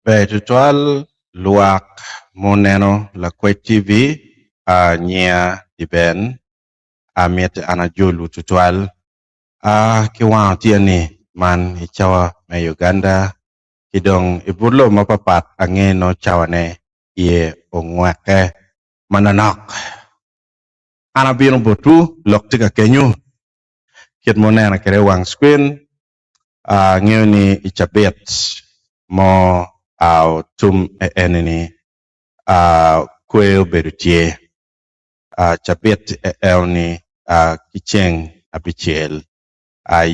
Tutual luak moneno la kwe TV a nyia di ben a miet anajulu tutual a kiwa tiani man ichawa me Uganda kidong ibulo mapapat angeno chawane ye ongwake mananok anabino botu lok tika kenyu kit monena kere wang screen a ngeni ichabet mo au tum enini kwe berutie chabet elni kicheng abichel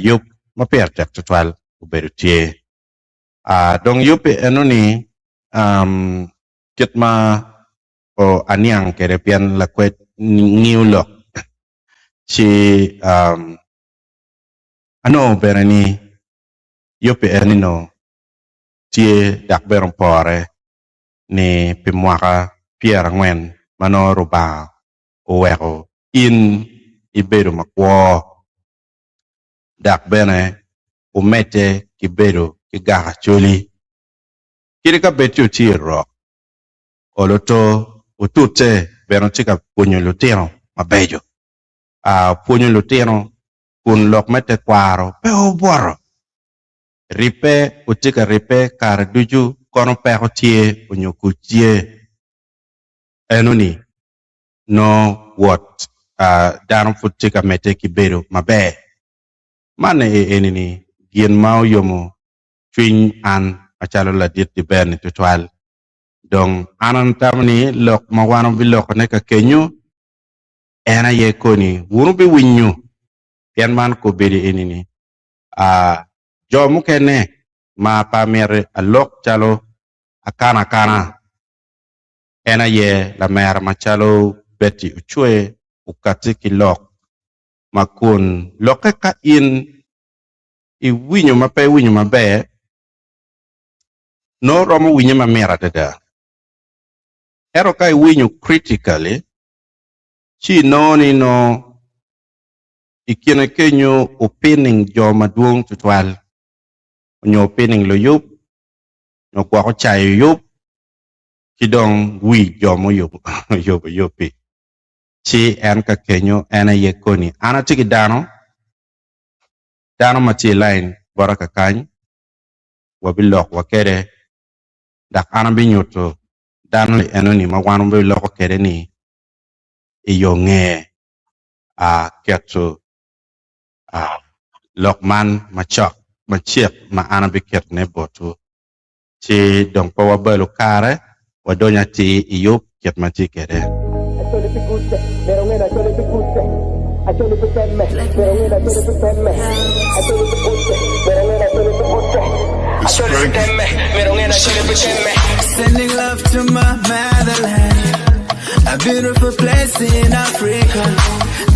yup maper tek tutwal berutie dong yup enuni kitma o aniang kere pian la kwet ngiulok chi ano berani yup enino tie dak beron pore ni pimwaka Pierre Ngwen mano ruba oweko in ibedo makwo dak bene umete kibedo kigaha choli kirika betio tiro oloto utute beno tika punyo lutino mabejo punyo lutino kun lok mete kwaro pe obwaro ripe utika ripe kar duju kono peko tie unyoku tie enuni no what darum futika mete kibedo mabe mane enini gien mau yomo twin an achalo la dit di ben tutual dong anan tamni lok mawano bilok ne ka kenyu ena ye koni wunu bi winyu yen man ko bedi enini jomu kene ma pamere alok chalo akana kana ena ye la mer machalo beti uchwe ukatiki lok makun loke ka in I winyo mape winyo mabe no romo winyo mamera dada ero kai winyo critically chi no ni no ikine kenyo opening jo maduong tutwal nyo opening lo yup no kwa ko chayo yup kidong wi jo mo yup yupi chi en ka kenyo ena ye koni ana tiki dano mati line baraka kany wabilok wakere dak ana binyoto dano enoni mawano bilok wakere ni iyonge keto lokman machok machiek ma ana biket ne botu chi dong pa wabelo kare wadonya ti iyup ket mati kere Sending love to my motherland, a beautiful place in Africa.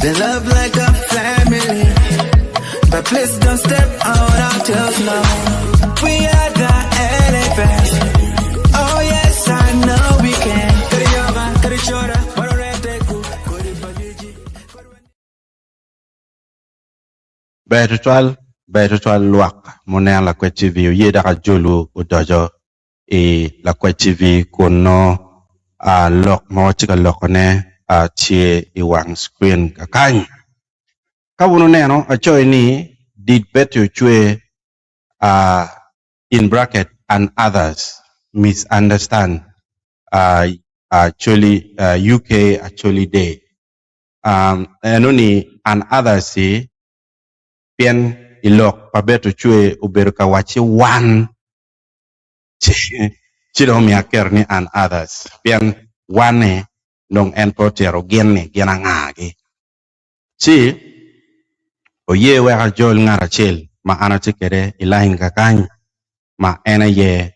They love like a family, but please don't step out our toes now. We are the elephants. Oh yes, I know we can. Betual luak monen la kwe TV ye daka julu udojo la kwe TV kuno lok mawachika lokone tie iwang screen kakany kabuno neno achoy ni did betu chwe in bracket and others misunderstand actually UK actually day enoni and others see pien ilok pabeto chwe uberuka wachi one chido miaker ni and others pien one nong en potero genne gena ngagi chi oye weka jol ngara chel ma ana chikere ilahin kakany ma ena ye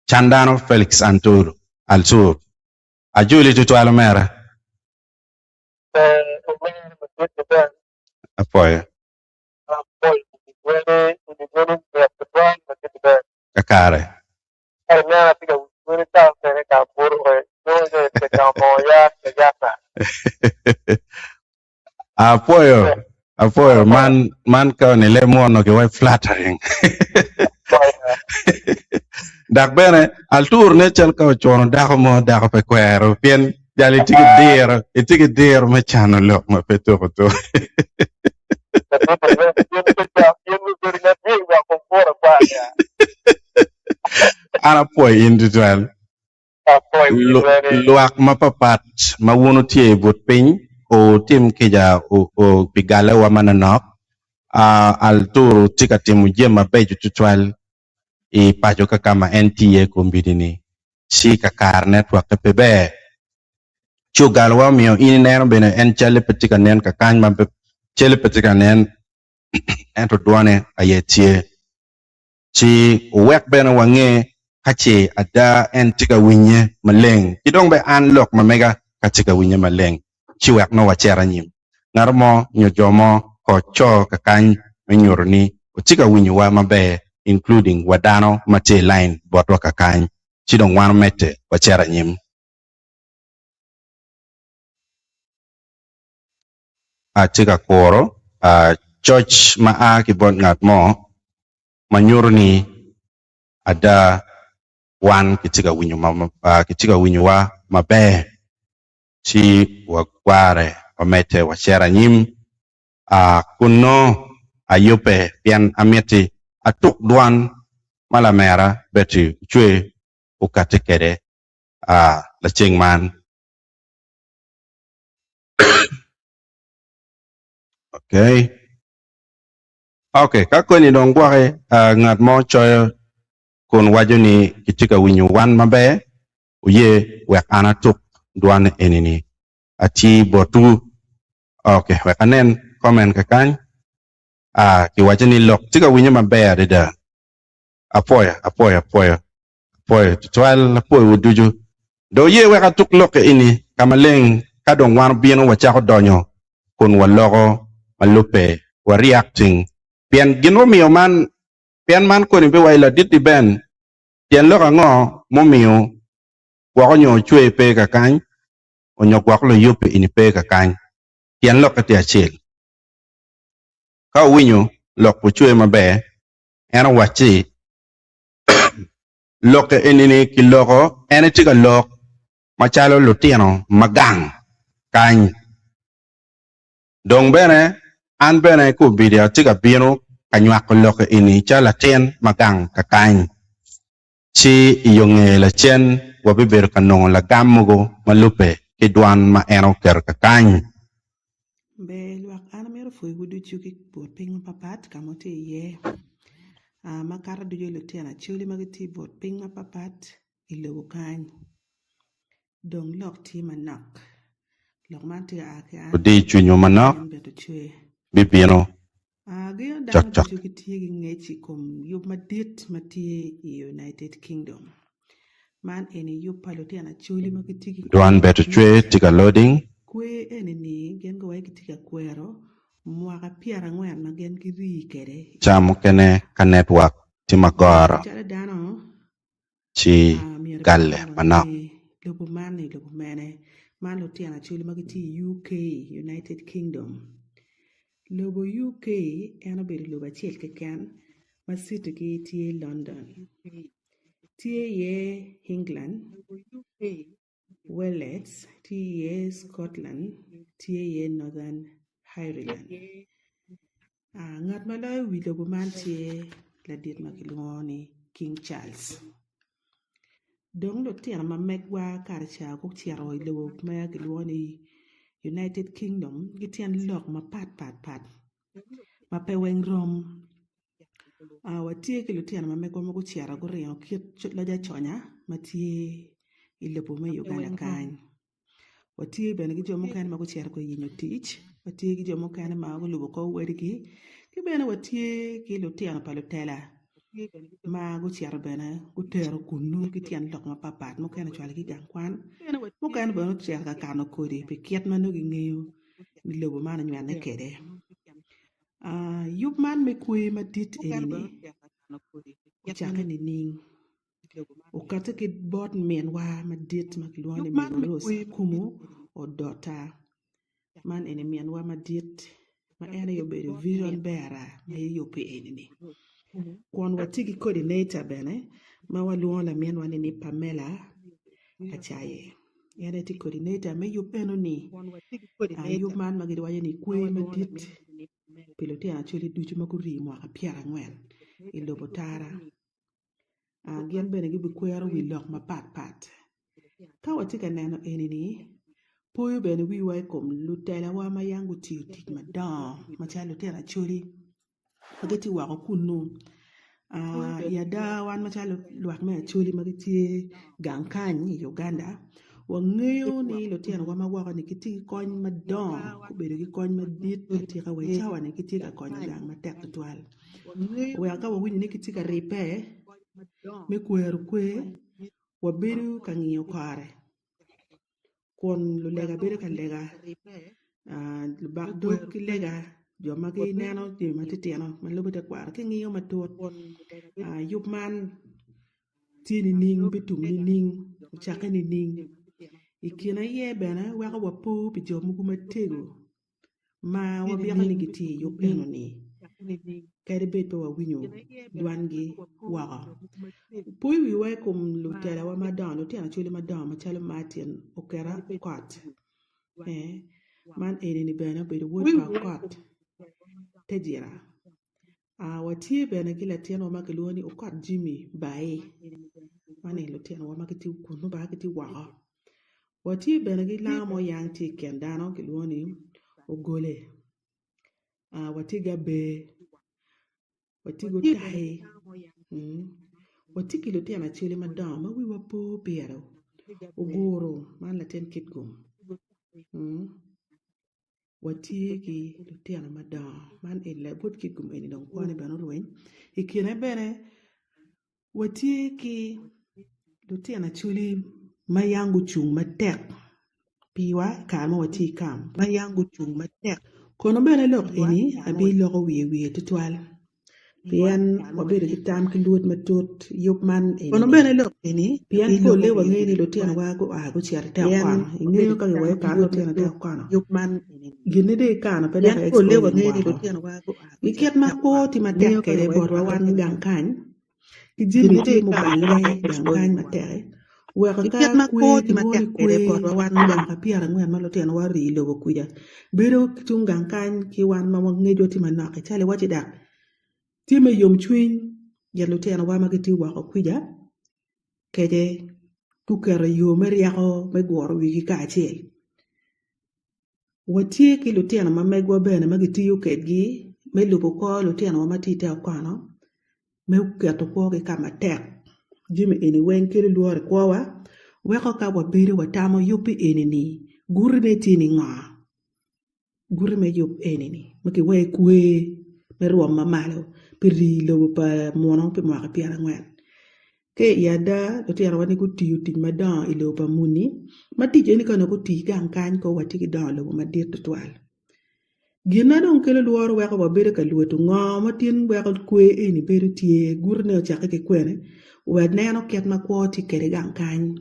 Chandano Felix Anturu Alsur ajuli tutu alomera apoya kakare apoyo man ka ni le mono ke way flattering dak bene altur ne chal ka chono dak mo dak pe kwero pien jali tigi dir me chano lok ma pe to to ana poi individual luak mapapat mawuno tie but piny o tim kija o pigala wa mananok altur tika timu jema beju tutual i pacho kama NTA kumbidini si kakar network pebe chugal wa mio ini neno bene en chale petika nen kakany mampe chale petika nen ento duane ayetie chi wek bene wange kachi ada en tika winye maleng kidong be an lok mamega katika winye maleng chi wek no wachera nyim ngarmo nyojomo ko cho kakany menyorni tika winye wa mabe including wadano mate line botwa kakany chidong wan mete wachera nyim tika koro church ma kibon ngat mo manyorni ada wan kitika winyo wa mabe chi wakware wamete wachera nyim kuno ayope pian ameti atuk duan malamera beti chwe ukatekere la chingman okay kakoni dong gware ngat mo choyo kun wajoni kitika winyo wan mabe uye wek anatuk duan enini ati botu okay wek anen comment kakany ki wajoni lok tika winyo mabe adida apoya tutual apoya wuduju do ye wek atuk lok ini kamaleng kadong wan bieno wachako donyo kun walogo malupe wa reacting pian gino mio man pian man ko ni be waila diti ben pian lo ngo momio wa nyo chwe pe ka kan onyo kwa lo yupe ini pe ka kan pian lo ka ti achil ka winyo lo po chwe mabe ena wachi lo ke enini ki logo ene ti ka lo machalo lutiano magang kan dong bene an bene ku bidia ti ka bino kanyak lo ke ini chala ten magang ka kan chi yonge la chen wabiber kanong la gamugo malupe kidwan ma eno ker kakany be luak ana mero foi wudu chuki bot ping papat kamote ye makara du jolo tena chuli magati bot ping papat ilo kan dong lok ti manak lok man ti ake an di chunyo manok beto chwe bibino giyo chak dang chak chuki ti gi ngechi kom yub madit mati United Kingdom man eni yub palote ana chuli magati gi dwan beto chwe tika loading kwe enini gen go waiki tika kwero mwaka piara ngwen ma gen ki ri kere chamo kene ka network ti magoro chala dano chi galle manok lobo mane man lo tiana chuli magiti UK United Kingdom lobo UK eno bedo lobo achiel keken ma city ki tie London tie ye England Wales tie ye Scotland tie ye Northern Ireland ngat malo wi lobo man tie la dit makilwoni King Charles dong lo tiana ma megwa karcha ko tiaro lobo ma kilwoni United Kingdom gitian lok ma pat ma pe weng rom watie ke lo tiana ma megwa ma ko tiara go rio kit la ja chonya ma tie ilobo ma Uganda kan watie bene gi jomo kan ma ko tiara ko yinyo tich watie gi jomo kan ma ko lobo ko werigi ki bene watie ki lo tiana pa lo tela ma go tiara bene go tero kunu ki tian lok ma papat mo kan chwal ki gang kwan mo kan bene tiara ka kano kodi pe kiet ma no gi ngeo ni lobo ma na nyan kede yup man me kwe ma dit enini chaka ni ning ukata ki bot men wa ma dit ma kilwane mi ros kumu o dota man ene men wa ma dit ma ene yo be vision bearer ma yo pe enini kon watigi coordinator bene ma waluong la mien wane ni Pamela Achaye. Yana ti coordinator me yup eno ni. Yup man magidi waje ni kwe madit. Pilote actually duchu makuri mwaka piara ngwen. Ilobo tara. Gian bene gibi kwero wi lok ma pat. Ka watika neno eni ni. Poyo bene wi wai kom lutela wa ma yangu tiyo tik madam. Macha lutela chuli. Magiti wako kunu. Yada wan macha luak me chuli magiti gangkanyi Uganda. Wangeyo ni lutela wa ma wako ni kiti kony madam. Kubere ki kony madit. Katika wechawa ni kiti ka kony gang matek tutual. Waka wawini ni kiti ka ripe. Me kwero kwe. Wabiru kangiyo kare. Kon lulega bere ka lega bakdo ki lega jo magi neno di matitiano man lubu te kwar ki ngiyo matut yup man tini ning bitum ni ning chake ni ning ikina ye bena waka wapu pi jo mugu matego ma wabiaka ni giti yup eno ni kere beto wa winyo duangi waka pui wiwai kum lutela wa madan lutela chuli madan machalo Martin okera kot man eni ni bena bedo wood pa kot tejira watie bena kila tiano wa makiluoni okot Jimmy bae man eni lutela wa makiti kunu ba kiti waka watie bena kila mo yang ti kendano kiluoni ogole watie gabe watigo tahe watiki lote na chile madam we were po pero ogoro man la ten kit gum watiki lote na madam man illa good kit gum eni don kwani bano ruin ikine bere watiki lote na chile mayangu chung matek piwa kama wati kam mayangu chung matek kono bere lok eni abi loko wiye tutwal pian wabere kitam kiluot matut yup man eni kono bene lo eni pian ko le wangeni lo tiana wa go chiar ta kwano ingeyo ka yo ka lo tiana ta kwano yup man eni gine de kana pede ka ko le wangeni lo tiana wa go iket ma ko ti ma tek kere borwa wan gankan kijimi ti mo balle gankan matere wa ka ma ko ti ma tek kere borwa wan ganka piara ngwen ma lo tiana wa ri lo kuja bero tung gankan ki wan ma ngejo ti manake chale wati dak Time yom chwin yalote ana wa magiti wako kuja kede kukera yomer yako megworo wiki kaachel watie ki lote ana mamegwa bene magiti yukedgi melupo ko lote ana wa matite akwano meuketo ko ke kama tek jimi eni wen kiri luore kwa weko ka wabiri watamo yupi eni ni gurime tini nga gurime yup eni ni maki we kwe meruam mamalo piri lobo pa mono pe mwaka piara ngwen ke yada lote ara wani ko tiyo tin madan ilo pa muni matije ni kana ko ti gan kan ko wati ki dan lobo madir tutwal gina don kele luoro weko ba bere ka luoto ngo matin weko kwe eni bere tie gurne chaka ke kwene wed neno ket ma ko ti kere gan kan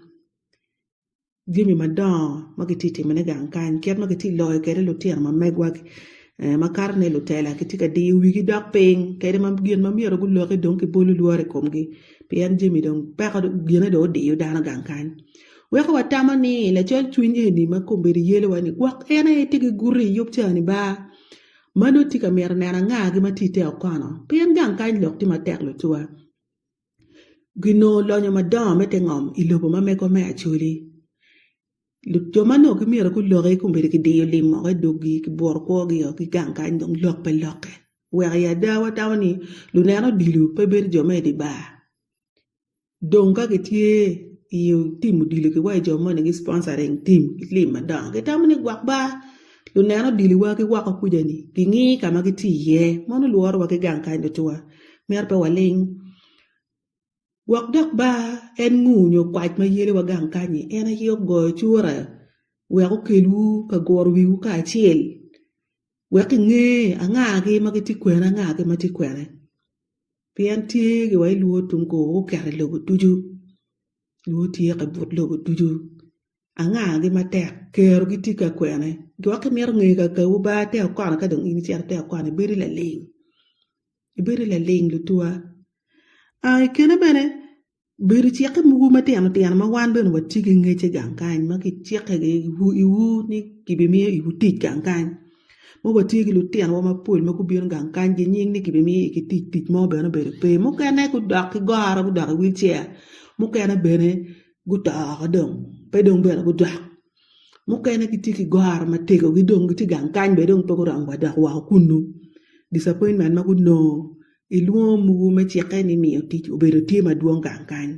gimi madan magititi mene gan kan ket magiti loy kere lote ara mamegwak makarne lutela kitika di wigi dak peng kede mam gien mam yero gulo ke donki bolu luore komgi pian jemi don peka gien do di dana gankan we ko watama ni la chol chwinje ni makomberi yele wani gwak ene tigi guri yup chani ba mano tika mer nana nga gi matite okano pian gankan lok ti matek lo tuwa gino lonyo madam etengom ilobo mameko me achuli Jomano ki mira ku loge ku mbere ki deyo limo ke dogi ki bor ko gi ki ganka ndong lok pe loke wer ya dawa tawni lu neno dilu pe ber joma di ba donga ke tie yu tim dilu ki wa joma ni sponsoring team lim madang ke tamni gwak ba lu neno dilu wa ki wa ku jani ki ngi kama ki ti ye mono luor wa ki ganka ndo tuwa mer pe waling Wak dak ba en ngunyo kwaj ma yele wa gang kanyi en a hiyo go chura weko kelu ka gor wiu ka achil weki nge a ngage magiti kwena ngage mati kwene pian tie ge wai luo tungo o kare logo tuju luo tie ka but logo tuju a ngage matek kero giti ka kwene gwake mer nge ka ba te akwana ka dong ini tiar te akwana beri la ling lutua ai kene bene beri chieke mugu matiano tiano ma wan beno watigi ngeche gang kany ma ki chieke ge iwu ni kibimiye iwu tic gang kany mo watigi lutiano wa mapol ma kubiro gang kany gi nying ni kibimiye ki tic mo beno bere pe mo kene ku dok ki goro ku dok wheelchair mo kene bene gu toko dong pe dong bene gu dok mo kene ki tiki goro ma tego gi dong gi ti gang kany be dong to ko rang wa dok wa kunu disappointment ma ku no iluo mugu ma chieke ni miyo tic obedo tie maduong gang kany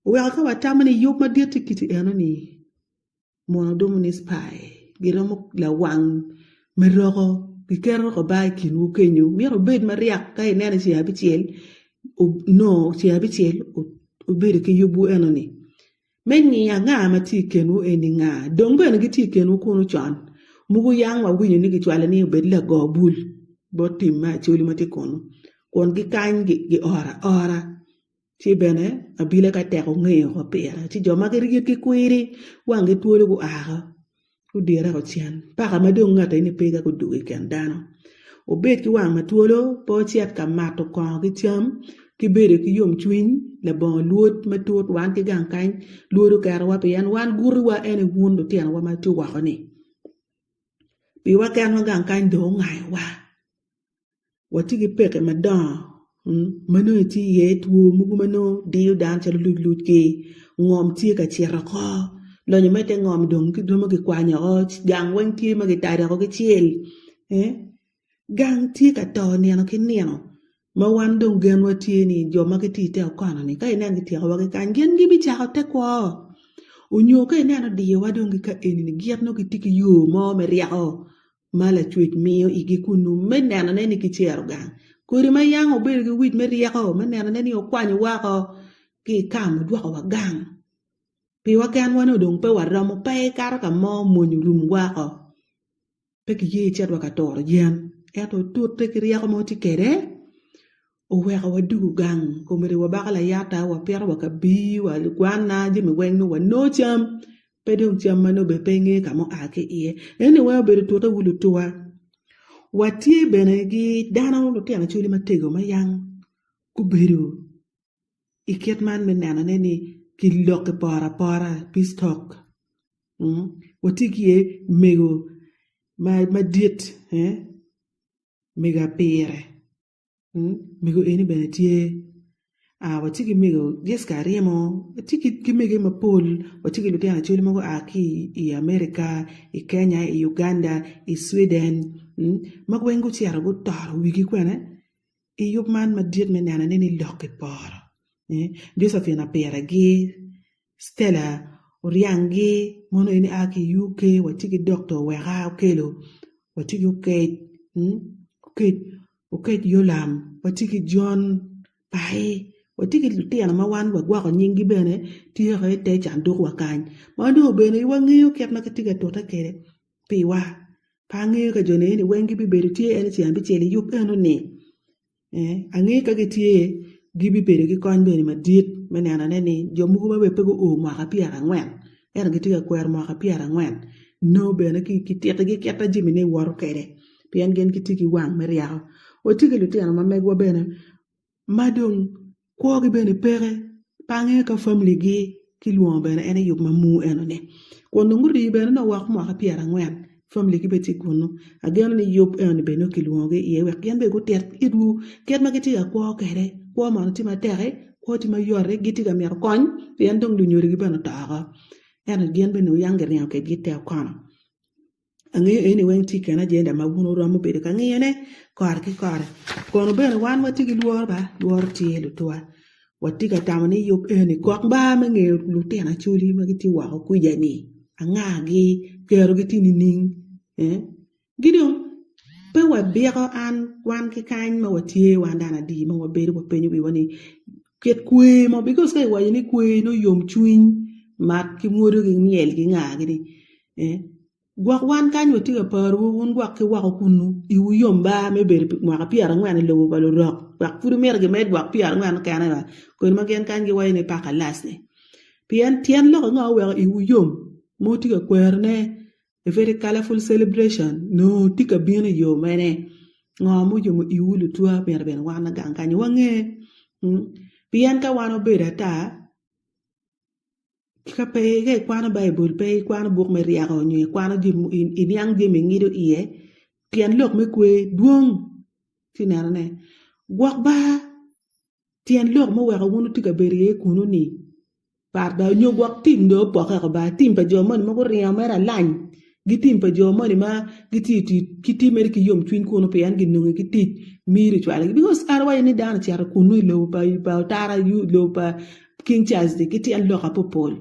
weka ka watamani yop ma diet kiti eno ni mono dominis pai giromo la wang meroko gikero ko bai kinu kenyu miro bed mariak ka inene si abichiel no si abichiel obedo ki yobu eno ni mengi ya nga ma ti kenu eni nga dong bene gi ti kenu kunu chon mugu yang wa winyo ni gichwale ni obed la go bul bo tim ma choli mati kono kon gi kany gi ora ti bene abile ka teko ng'eyo ko pira ti joma gi riyo ki kwiri wangi tuolo gu aha ku dira ko chien paka madong ngata ini pega ku dugi ken dano obed ki wang matuolo po chiat ka mato kon ki cham ki bede ki yom chwiny la bon luot matut wan ki gang kany luodo kara wa pian wan guri wa ene wundo tian wa matu wako ni pi wa kan wa gang kany do ngai wa watigi peke madon mano ti ye tuo mugu mano dio dan chalo lut ke ngom ti ka chira ko lo ni mete ngom dong ki domo ki kwanya o gang wen ti ma ki tada ko ki chiel gang ti ka to niano ki niano ma wan dong gen wa ti ni jo ma ki ti te ko na ni ka ina ki ti wa ki kan gen gi bi cha ko te ko onyo ka ina no di wa dong ki ka eni ni giat no ki ti ki yo mo me ria o mala chuit miyo igi kunu menana ne ni ki chero gang kuri ma yang obel gi wit meria ko menana ne ni okwanyo wa ko ki kam dwa ko gang pi wa kan wano dong pe waramo pe kar ka mo monyu rum wa ko pe ki ye chet wa ka tor yen eto tut te ki ria ko mo ti kere o we ka wadu gang ko mere wa bakala yata wa per wa ka bi wa kwana ji mi wen no wa no cham pedong chamano be penge kamo ake iye ene wa be to ta wulu tuwa wati bene gi dana lo tiana chuli matego mayang ku beru iket man menana neni ki loke para pistok wati ki mego ma diet mega pere mego eni bene tie watiki migo Jessica Riemo watiki mege mapol watiki lutiana chuli mago aki i America i Kenya i Uganda i Sweden mago wengu chiara go toro wiki kwene i yup man madiet menana neni loke por Josephine Apera gi Stella Oriangi mono ini aki UK watiki Dr. Wera Okelo watiki Ukate Yolam watiki John Pai watiki lutiana ma wan wa gwa ko nyingi bene ti re te chandu wa kan ma do bene wa ngiyo ket ma kitiga tota kere pi wa pa ngiyo ka jone ni wengi bi bere ti ene ti ambi chele yup eno ni angi ka ti gi bi bere gi kon bene ma dit menana ne ni jo mu ba be pego o ma ka piara ngwen ene kitiga kwer ma ka piara ngwen no bene ki tete gi keta jimi ne woro kere pi en gen kitiki wang meria watiki lutiana ma megwa bene madung ko gi bene pere pange ka family gi ki luon bene ene yup mamu eno ne ko nguri bene no wax mo ka piara ngwen family gi beti kunu ageno ni yup eno bene ki luon gi ye wek yen be go ter idu ket ma giti ko kere ko ma ti ma tere ko ti ma yore giti ga mer kon yen dong du nyori gi bene taara eno gen bene yanger ne ke gite kono ange ene wen ti kana jenda ma wuno ro mo be ka ngene kor ki kor kono bene wan wati gi luor ti lu toa wati ka tamani yup ene kok ba me nge lu tena chuli ma giti wa ku jani anga gi kero giti ni ning gidon pe wa biro an wan ki kan ma wati wan dana di ma wa be ro penyu bi wani ket kwe mo because kai wa ni kwe no yom chuin mat ki muru gi miel gi nga gi gwak wan kan wati ga paru won gwak ki wa kunu iwu yomba me ber ma ka piara ngwan lo ba lo rok gwak furu mer ge med gwak piara ngwan kana ba ko ma gen kan gi wayne pa ka lasne pian tien lo nga wa iwu yom mo ti ga kwerne a very colorful celebration no ti ka bien yo mene nga mo yo iwu lu tua mer ben wan ga kan wange pian ka wano beda ta ka pe ke kwano Bible pe kwano buk me riago nyi kwano jim in yang jim ngido iye pian lok me kwe duong tinana ne gwak ba tian lok mo wega wunu tika berie kunu ni par da nyo gwak tim do po ka ba tim pa jo mon mo ko riaw mera lan gitim pa jo mon ma giti mer ki yom twin kunu pian gi nungi giti miri chwala because arway ni dan tiara kunu lo ba tara yu lo ba King Charles de kiti an lok apopol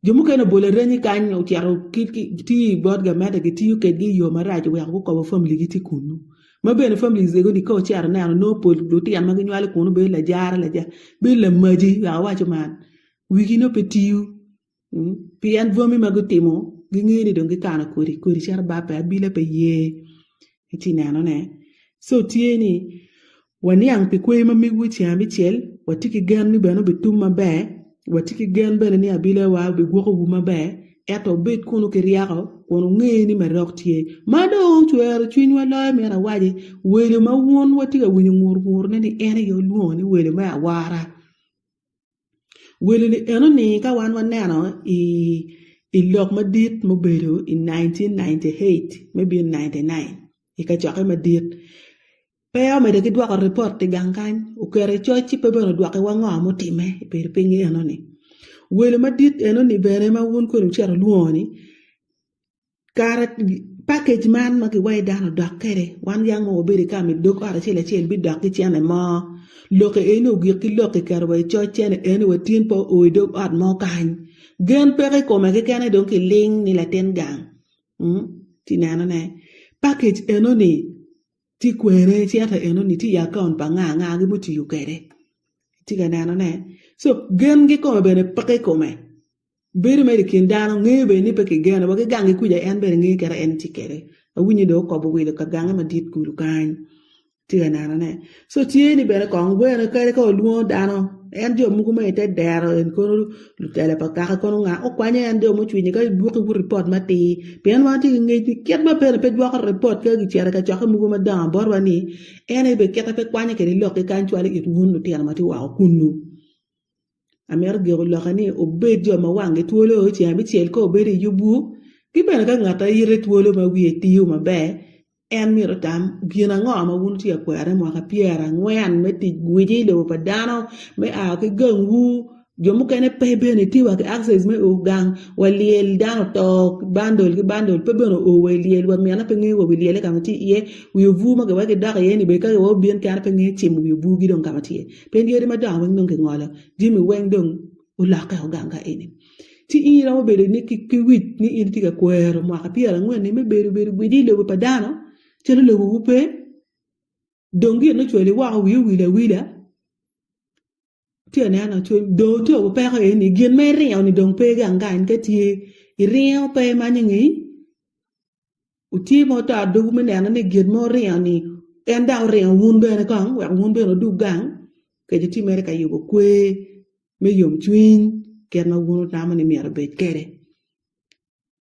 jomu kena bole reni kanyo tiaro ti bod ga meda giti yu ket gi yo maraje we ko ko family giti kunu ma ben family zego di ko tiara na no pol do ti am ga nyale kunu be la jara la ja be la maji wa wa man wigi no petiu pian vomi magutimo gi ngeni do ngi kana kori char ba pa bila pe ye iti nano ne so tieni wani ang pe kwe ma mi wuchi ambi chel watiki gan ni beno betum mabe watiki gan beno ni abile wa be gwoko bu mabe eto bet kunu kiriako kono ngeni marok tie mado chwer chwin wala mera waji wele ma won watiga winyo ngur ne ni ene yo luoni wele ma wara wele ni eno ni ka wan neno i lok madit mo bedo in 1998 maybe in 99 ika choke madit Peo me de ki dwako report ti gangan ukere chochi pe beno dwake wango amotime per pingi eno ni wele madit eno ni bere ma wun ko chero luoni kara package man ma ki way dano dok kere wan yang mo beri ka mi dok ara chele chel bi dok ki chene mo loke eno gi ki loke karwa chochi eno watin po o dok at mo kan gen pere ko me ke kane don ki ling ni la ten gang ti nana ne package eno ni ti kwere ti ata eno ni ti account pa nga gi muti yu kere ti ga nano ne so gen gi ko bene pake ko me beri me kin dano ngebe ni pake gen ba ga ngi kuja en bere ngi kere en ti kere a winyi do ko bo wile ka ganga ma dit kulu kan ti ga nano ne so ti ni bere ko ngwe kere ko luo dano en jo mugu me te dero en ko lu tele pa ka ko nga o kwanya en do mu chwini ka buku bu report ma ti pen wa ti ngi ti ket ma pe dwa ko report ka gi chere ka cha ka mugu ma da bor wa ni en be ket pe kwanya ke lo ke kan chwale it wunu ti ma ti wa kunu amer ge lo khani o be jo ma wange tuolo ti abi tiel ko be ri yubu ki be ka ngata yire tuolo ma wi ti yu ma be en mi rotam gina ngo ma wun ti akwere mo ka piera ngwen me ti gwiji do pa dano me a ke gangu jomu kene pe be ne ti wa ke access me o gang waliel dano to bandol pe beno o waliel wa mi ana pe ngi wo waliel ka mati ye wi vu ma ga wa ke da ye ni be ka wo bien ka pe ngi tim wi bu gi don ka mati pe ndi ma da wa non ke ngola jimi wen don o la ka o ganga eni ti ira mo be ni ki wit ni iri ti ka kwero mo ka piera ngwen ni me be gwiji do pa dano chelo le wupe dongi no chwele wa wila tie na no chwe do to pe ko ni gien me ri ni dong pe ga ngan ke tie i ri pe ma nyi u ti mo ta do me na ni gien mo ri ni en da ri wun be na kan wa wun be no du gang ke ti me ka yugo kwe me yom twin ke na wun ta ma ni mi ar be kere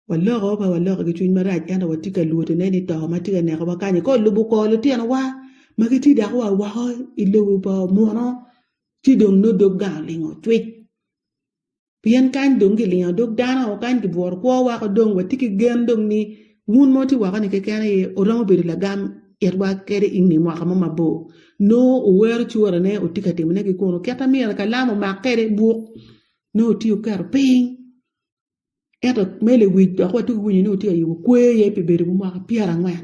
walla gi twin maraj ena watika luote neni to matika ne ko kanye ko lubu ko lu tiana wa magiti da wa ilu ba mono ti dong no dog ga lingo twit pian kan dong gi lingo dog dana o kan gi bor ko wa ko dong watiki gen dong ni mun moti wa kan ke kana ye o ramo be la gam erwa kere inni mo kama mabo no o wer chuora ne o tika timne gi kono keta mi ka lamo ma kere bu no ti o kar ping eto mele wi da ko tu wi ni uti ayu kwe ye pe bere mu ma piara ngwan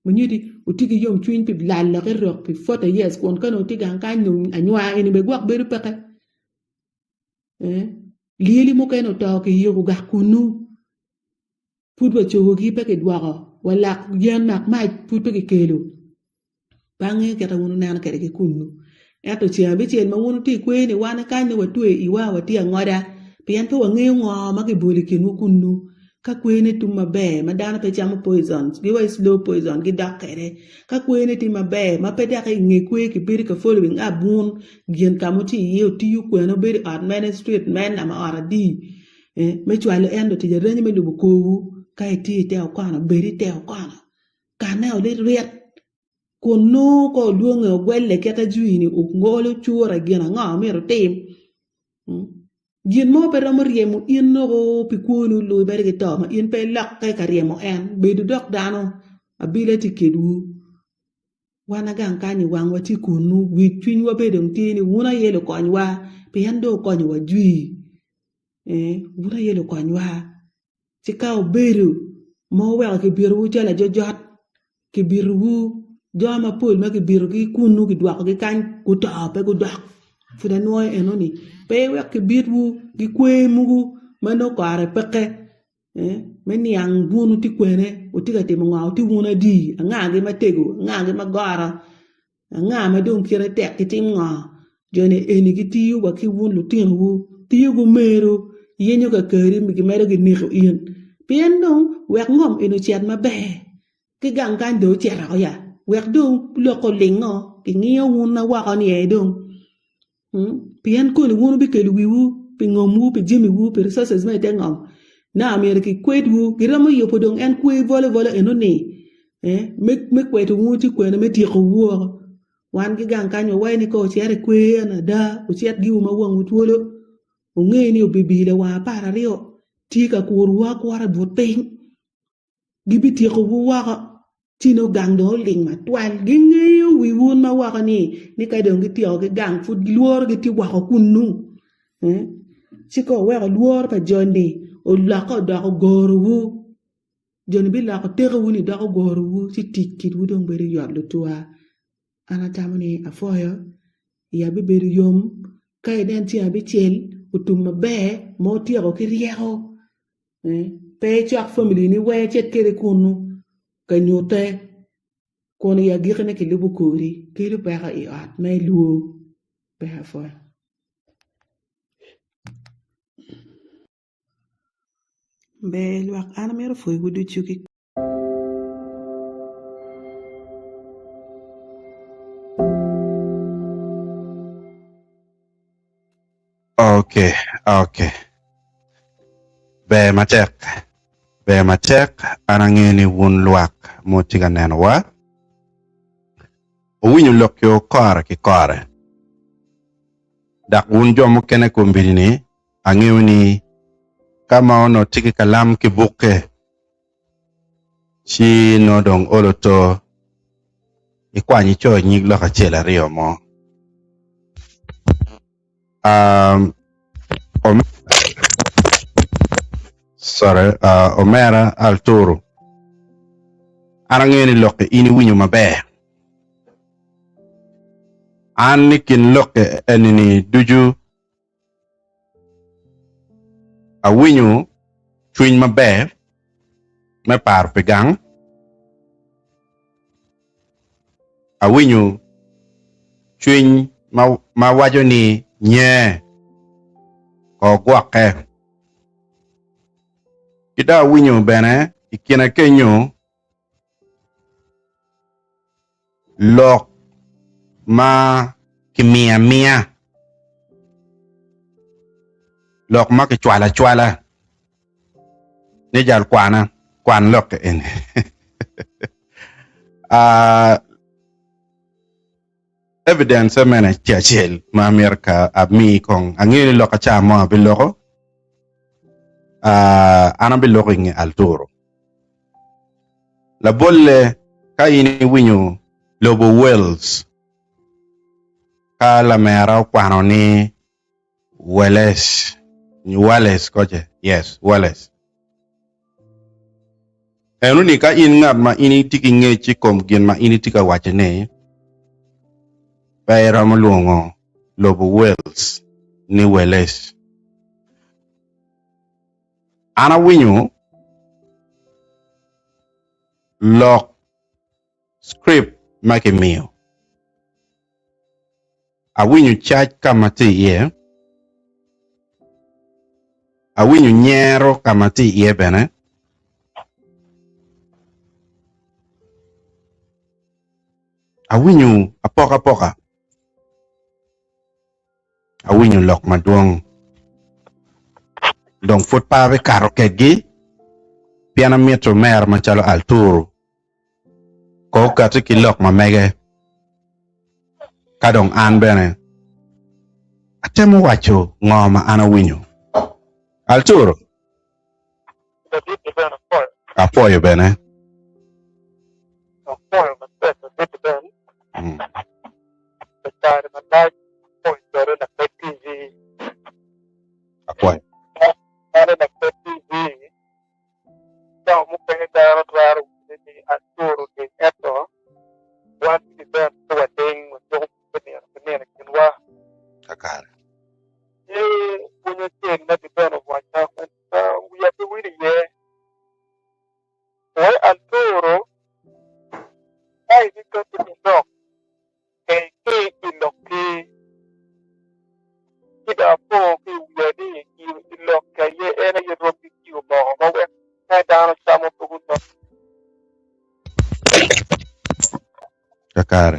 mo nyidi uti gi yom twin pe la la ke rok pe fota yes kon kan uti gan kan nu anywa ni be gwak bere peke lili mo ken to ke yo ga kunu put ba chogo gi pe ke dwaro wala yan mak mai put pe ke kelo bange ke ta wonu nan ke ke kunu eto chi ambe chen ma wonu ti kwe ni wan kan ni watu e iwa wati ngoda pian to wangi ngo ma ke boli kinu kunu ka kwene tu mabe ma dana pe chamo poison gi wa slow poison gi dakere ka kwene ti mabe ma pe da ke nge kwe ki bir ka following abun gien kamuti ye ti yu kweno bir administrate man ama aradi me chwalo endo ti jarenye me lubu ko ka ti te o kana beri te o kana kana o le riet kono ko luongo gwelle keta juini ngolo chura gina nga mero tim gin mo pero mo riemo in no pikuno lo bere ke to ma in pe lak ke kariemo en bedu dok dano abile ti kedu wana gan kani wang wati kunu wi twin wa bedon tini wuna yelo konywa pe yando konywa jui wuna yelo konywa ti ka oberu mo wa ke biru jala jojot ke biru jama pol ma ke biru ki kunu ki dwa ke kan ku ta pe ku dak fuda noy enoni pe wa ke biru ki kwe mugu mano kare peke meni ang bunu ti kwene utika te mga uti wuna di nga ge matego nga ge magara nga ma don kire tek ti nga jone eni ki ti wa ki wun lu tin wu ti gu mero yenyo ka keri mi ki mero ge ni ko yen pien don wek ngom eno chiat ma be ki gang kan do chera ya wek don lo ko lingo ki ngiyo wun na wa ko ni e don pien ko ni wun bi ke lu wu pi ngom wu pi jimi wu pi resources ma te ngom na America kwetu giramo yopo dong en kwe vole enoni me kwetu nguti kwene me ti ko wo wan gi gang kanyo wai ni ko chere kwe na da o chet gi uma wang utwolo o ngeni o bibile wa para rio ti ka kurwa kwara boteng gibi ti ko wa tino gang do ling ma twal gi ngeyo wi won ma wa ni ka dong gi ti o gi gang fut gi luor gi ti wa ko kunu chiko wa luor pa jondi o la ko da ko goru joni bi la ko tere woni da ko goru si tikit wu don beri yor lo tuwa ana tamani afoyo ya bi beri yom kay den ti abi chel utum be mo ti ko kiriero pe chak family ni we chet kere kunu kanyote kono ya girne ke lubu kori ke lu pa ga at me lu be afoyo be luak ana mero foi wudu chuki Okay. Be matek anangeni wun luak motiga nenwa. Winyu lokyo kore ki kore. Dak wun jomo kene kumbini angewni kama ono tiki kalam ki buke chi no dong oloto ikwanyi cho nyiglo ka chela rio mo Omera Altoro arangeni loke ini winyu mabe anikin loke enini duju a winyu chuin mabe me par pegang a winyu chuin ma wajoni nye ko gwake ida winyu bene ikina kenyo lok ma kimia lok ma ke chwala ne jal kwan lok en evidence mena chachel ma America abmi kong angeli lok cha mo biloko ana biloko ngi Altoro la bolle kayini winyu lobo wells ka la mera kwano ni Wallace koje yes Wallace enuni ka in ngat ma ini tiki nge chikom gin ma ini tika wachene bayra malungo lobo wells ni Wallace ana winyu lock script make mio a winyu charge kamati ye a winyu nyero kamati ye bene a winyu apoka a winyu lok maduong dong foot pa be karo kegi piana metro mer machalo Altoro ko ka ti kilok ma mege ka dong an bene atemo wacho ngoma ana winyo Arturo apoyo bene apoyo kakare kakare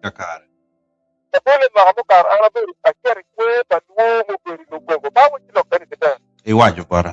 kakare iwacho para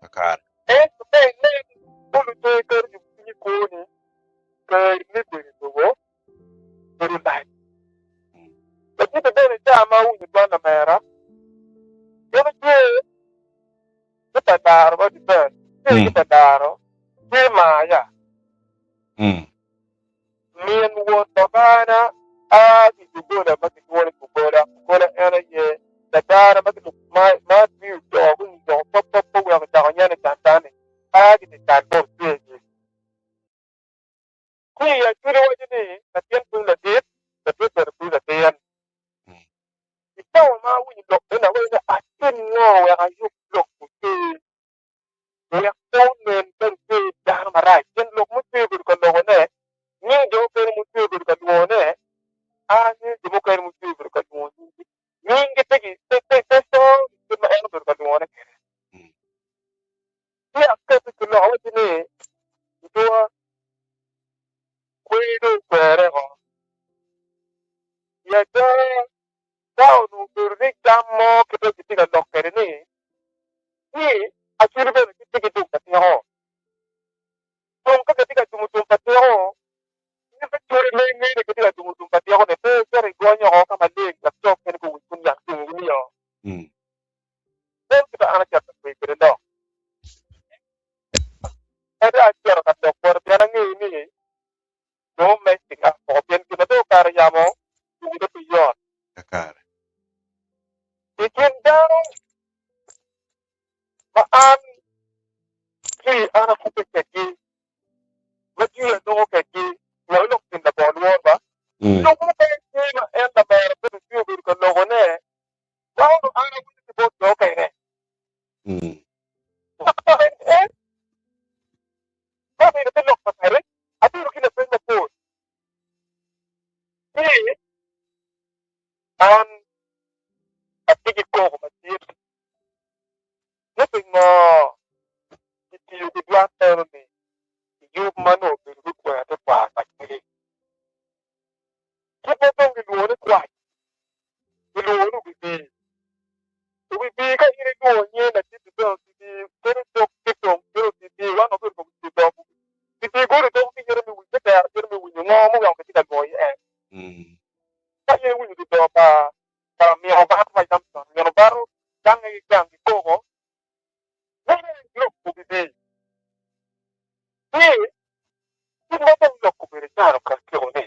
kakare an atigi ko ma tip nothing iti yu dua tero ni yu mano bi ru ko ya te pa ta ki ko to bi lu ne kwa bi lu bi bi ka iri do nye na ti do ti pero to pero ti wa no ko ti do ti go ro to ti yere mi wi te ya yere mi wi no mo ya ko ti da go ye ka ye wi ti do pa mi o ba ta jam to mi no baru dang e gang ko ko ne yo ko bi ni ti mo to lo ko bi ta ro ka ko ne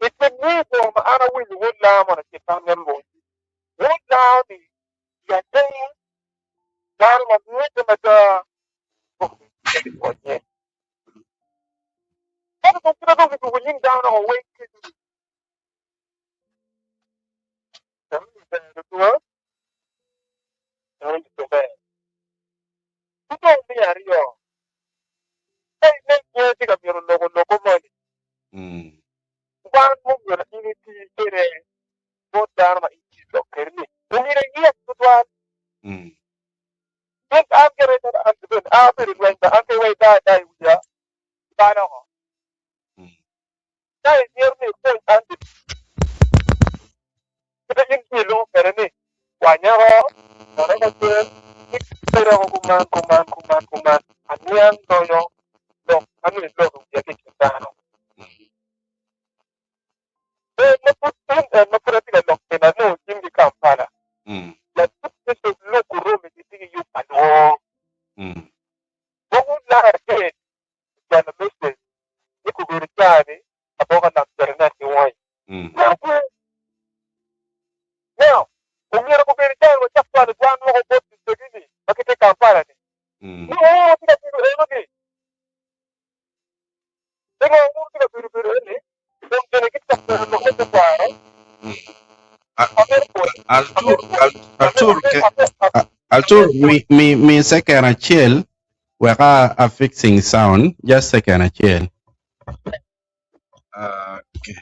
ite ni ko ma ana wi ni wala mo na ti ta nem mo wala ni ya te dar ma ni te ma ta ko ye Pero kung pinatong ito, winning down ako, wait ka dito. Sabi ito ha? Sabi ito ba? Ito ang nangyari yun. Ay, nangyari ka, meron loko-loko mo. Bakit mo yun, initi-tire, mo dahil ma-itilok, kerni. Kung hinag-iyak, tutuan. Then, after it, when the after way die, uya, paano ko? Dahil, nearly, and kita yung kilo, kerni. Wanya ko, parang kasi, pero ako kuman. Ano yan, toyo, ano yung loko, yakin kita, ano. Napurati ka loko, pinano, hindi ka pala. Lahat sa loko, rumi, hindi yung ano. Kung lahat, yan ang message, hindi ko birikani, ako ka nag-internet yung way. Now, kung meron ko birikani, wala pa, nagwaan mo ko po, makita ka pala ni. Oo, kita biru ni. Tengok umur kita biru ni. Kung kita biru ko pa. Altur, me second a chill. Weka a fixing sound. Just second a chill. Okay.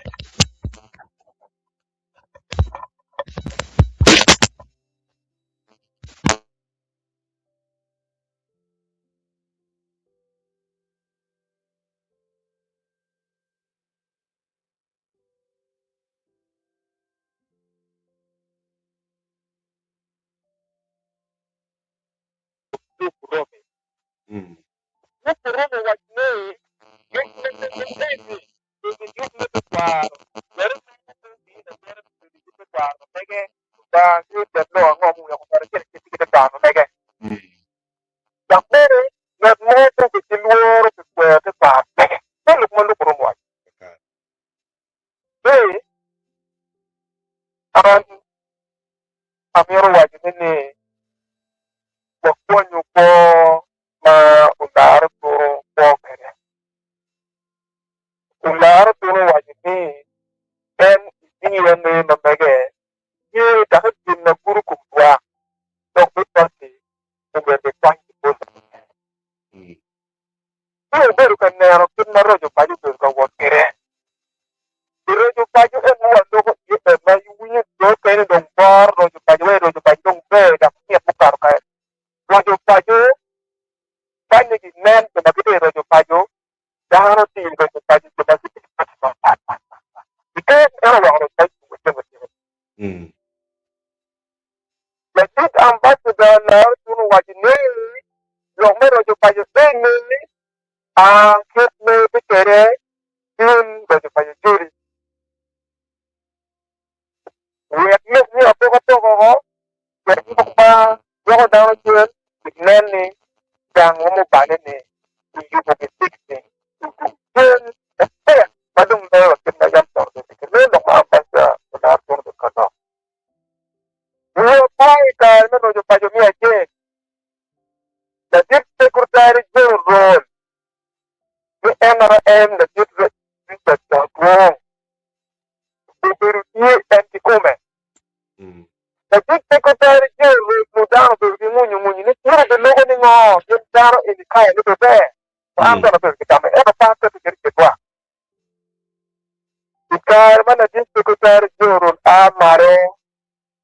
maro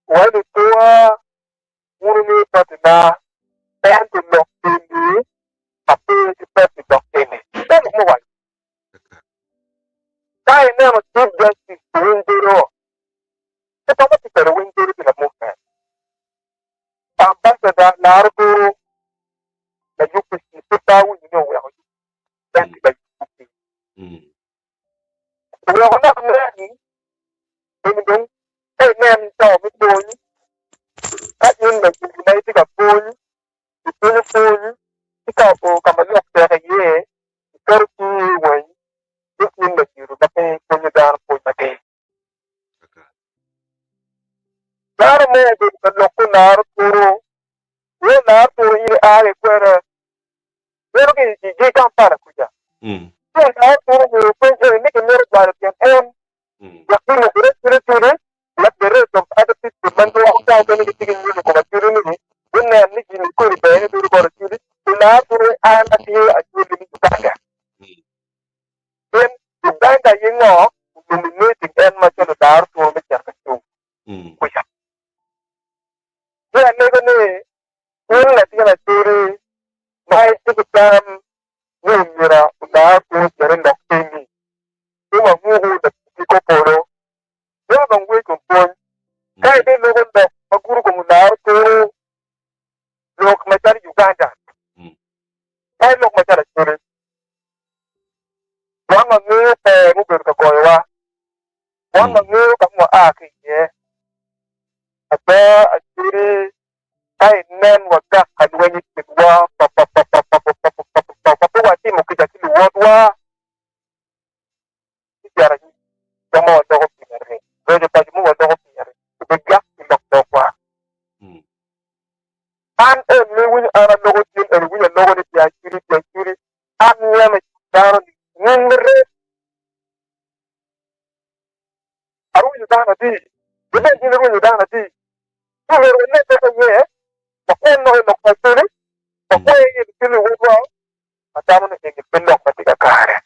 wani tua urumi patina and to look in the appeal to pet the doctor. Then move on. I never give justice to Windoro. The topic of Windoro to the movement. Ambassador Nargo, the UPC, put out, you know, where you thank the UPC. We are not ready. Hey, man, tell me, boy, that you make the United of Boy, the Uniform, the couple come and look there a year, the 30 way, this means that you will pay when you're down for the day. Not a man that look on our poor, we're not for you, I were looking at the Jacob Paracuja. So, I told you, you make a mirror by the end. Let the rest of other people mental out anything in the community. When they are making a good benefit to the community, to now I am here at you in the Banga. Then the Banga, you know, illuminating and much of the dark to make a we have. We are never near. We are not going to do my time. We are dark to the end of things. We are moving the people polo. We are on way to point. Kaya din naman na maguro ko muna to lok matari Uganda. Kaya lok matari suri. Wang ngu pe ngu berkakoywa. Wang ngu kamu aki ye. Ada asuri kaya nen wagak kadwenyi kedua papa wati mo kita kili wadwa. Sejarah ini kamu ada kopi hari. Rojo pagi mu ada kopi hari. Begak tidak doa. An ni wini ana logo tin er wini logo ni tiakiri. An ni cara ni ngere. Aru ni dana di. Benda ni ni dana di. Kalau ni tak ni, pakon no no pasuri. Pakon ni kini huwa. Macam ni ni pendok mati kakare.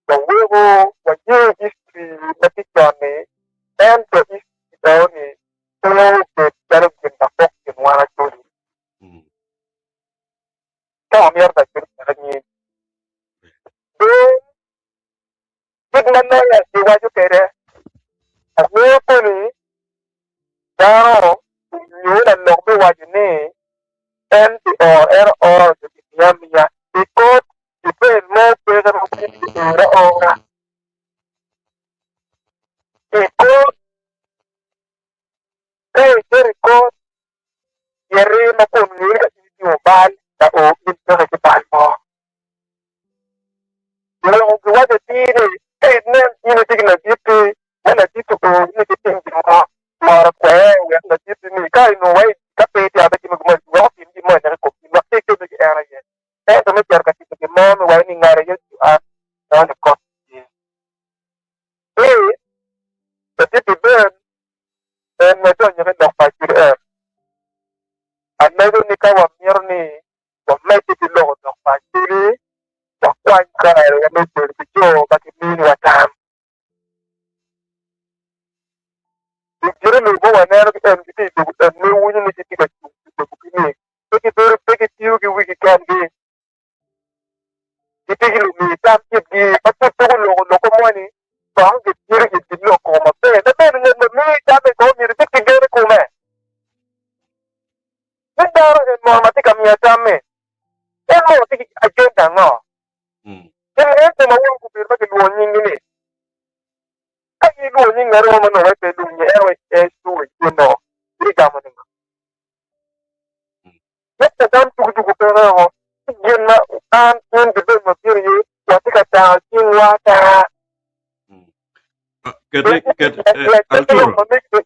Wewe wajue history katika ni and the history daoni kalau berjalan dengan fok dengan warna curi. Kau biar tak curi lagi. Kita mana di wajah kere. Aku pun ni, kalau you dan lokbe wajah ni, and or jadi dia ikut depend more pada orang. Ikut, ikut, yeri maupun ni kat sini mobile, tak kita nak cepat mo. Kalau orang wajah sini, ni tinggal gitu, mana gitu ni tinggal marah kau, yang gitu ni kai no way, tapi dia ada cuma dua ini mana kopi, waktu itu lagi era je. Kami biarkan kita semua mewarnai ngaraya Tuhan dalam dekat. Jadi tujuan dan macam yang hendak pasir anda tu ni kawan ni, wamai tu loh hendak pasir, wakwan kaya yang berbicara bagi ni wajah. Jadi lu bawa nara kita ni wujud ni kita begini. Pergi tiu ke wiki kan di. Kita hidup ni tapi di apa tu loko mana bang kita hidup loko macam tapi dengan ni tapi kau ni kita kerja kau mah. Bentar mati kami ada me. Mau ti agenda ngah. Jadi itu mau aku pergi ke luar ni. Kaki luar ni ngaruh mana orang pergi luar tu no. Ini zaman ni. Kita dalam tujuh perang. Jena an in the bed material waktu kata jiwa ta Arturo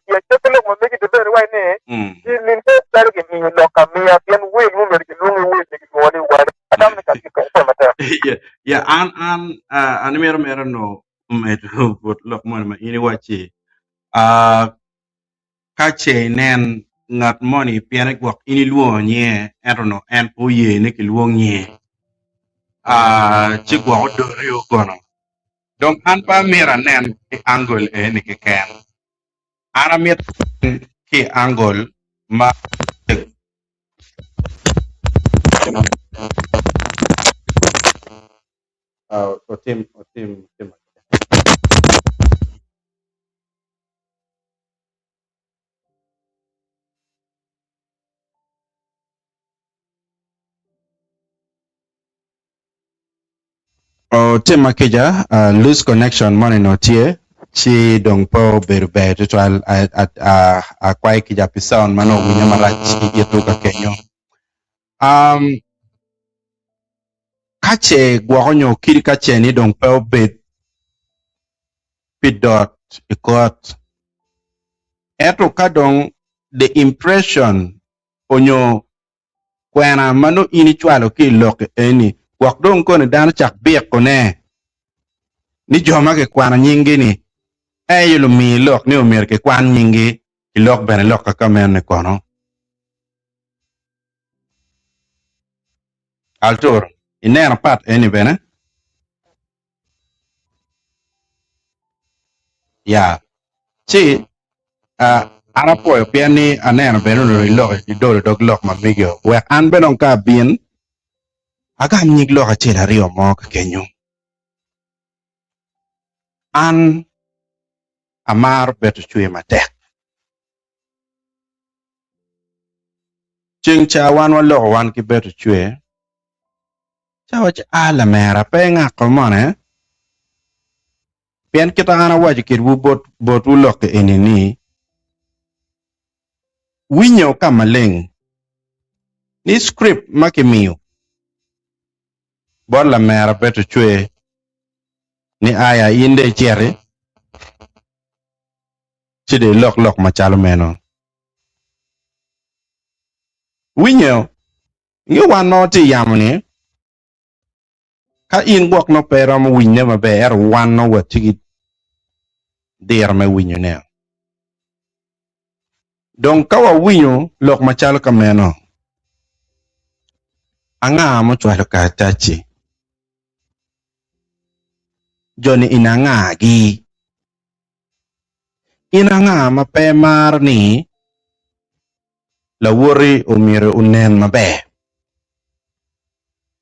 ya tetelo mo make the bed why ne in the dar ke mi lo kamia pian we mo mer ke lungu we ke woni wani adam ne ka ko mata ya an mer no metu but lok mo ma ini wachi ka che nen ngat money pian gwak ini luo nye erono en puye ne ke luo nye chi gwa do rio kono donc an pa mera nen e angle e ne ke ken ana miet ki angle ma otim makija lose connection money no tie chi dong po berbe to twal a kwai kija pisaon mano winya marach yetuka kenyo kache gwakonyo kiri kache ni dong po bet pidot ikot eto kadong the impression onyo kwena mano ini chwalo ki lok eni gwak dong ko ne dan chak biek ko ne ni joma ke kwana nyingi ni yulu mi lok ni umir ke kwan nyingi ki lok bene lok ka men ne kono altor inena pat eni bene ya chi ana po piani anena bene no lok idol dog lok ma migyo we an benon ka bien aga nyig lok achela rio mo ka kenyo an amar beto chwe matek ching cha wan walo wan ki beto chwe cha wach ala mera pe nga komone pian kita ana waji kir wu bot wu lok enini winyo kamaleng ni script makimiyo bon la mera beto chwe ni aya inde chere chide lok machalo meno winyo ngi wano ti yamni ka in gwok no pero mo winyo maber wano watigi der me winyo ne donc kawa winyo lok machalo kameno anga mo chwalo ka tachi joni inanga gi inanga mape mar ni la wori umire unen mabe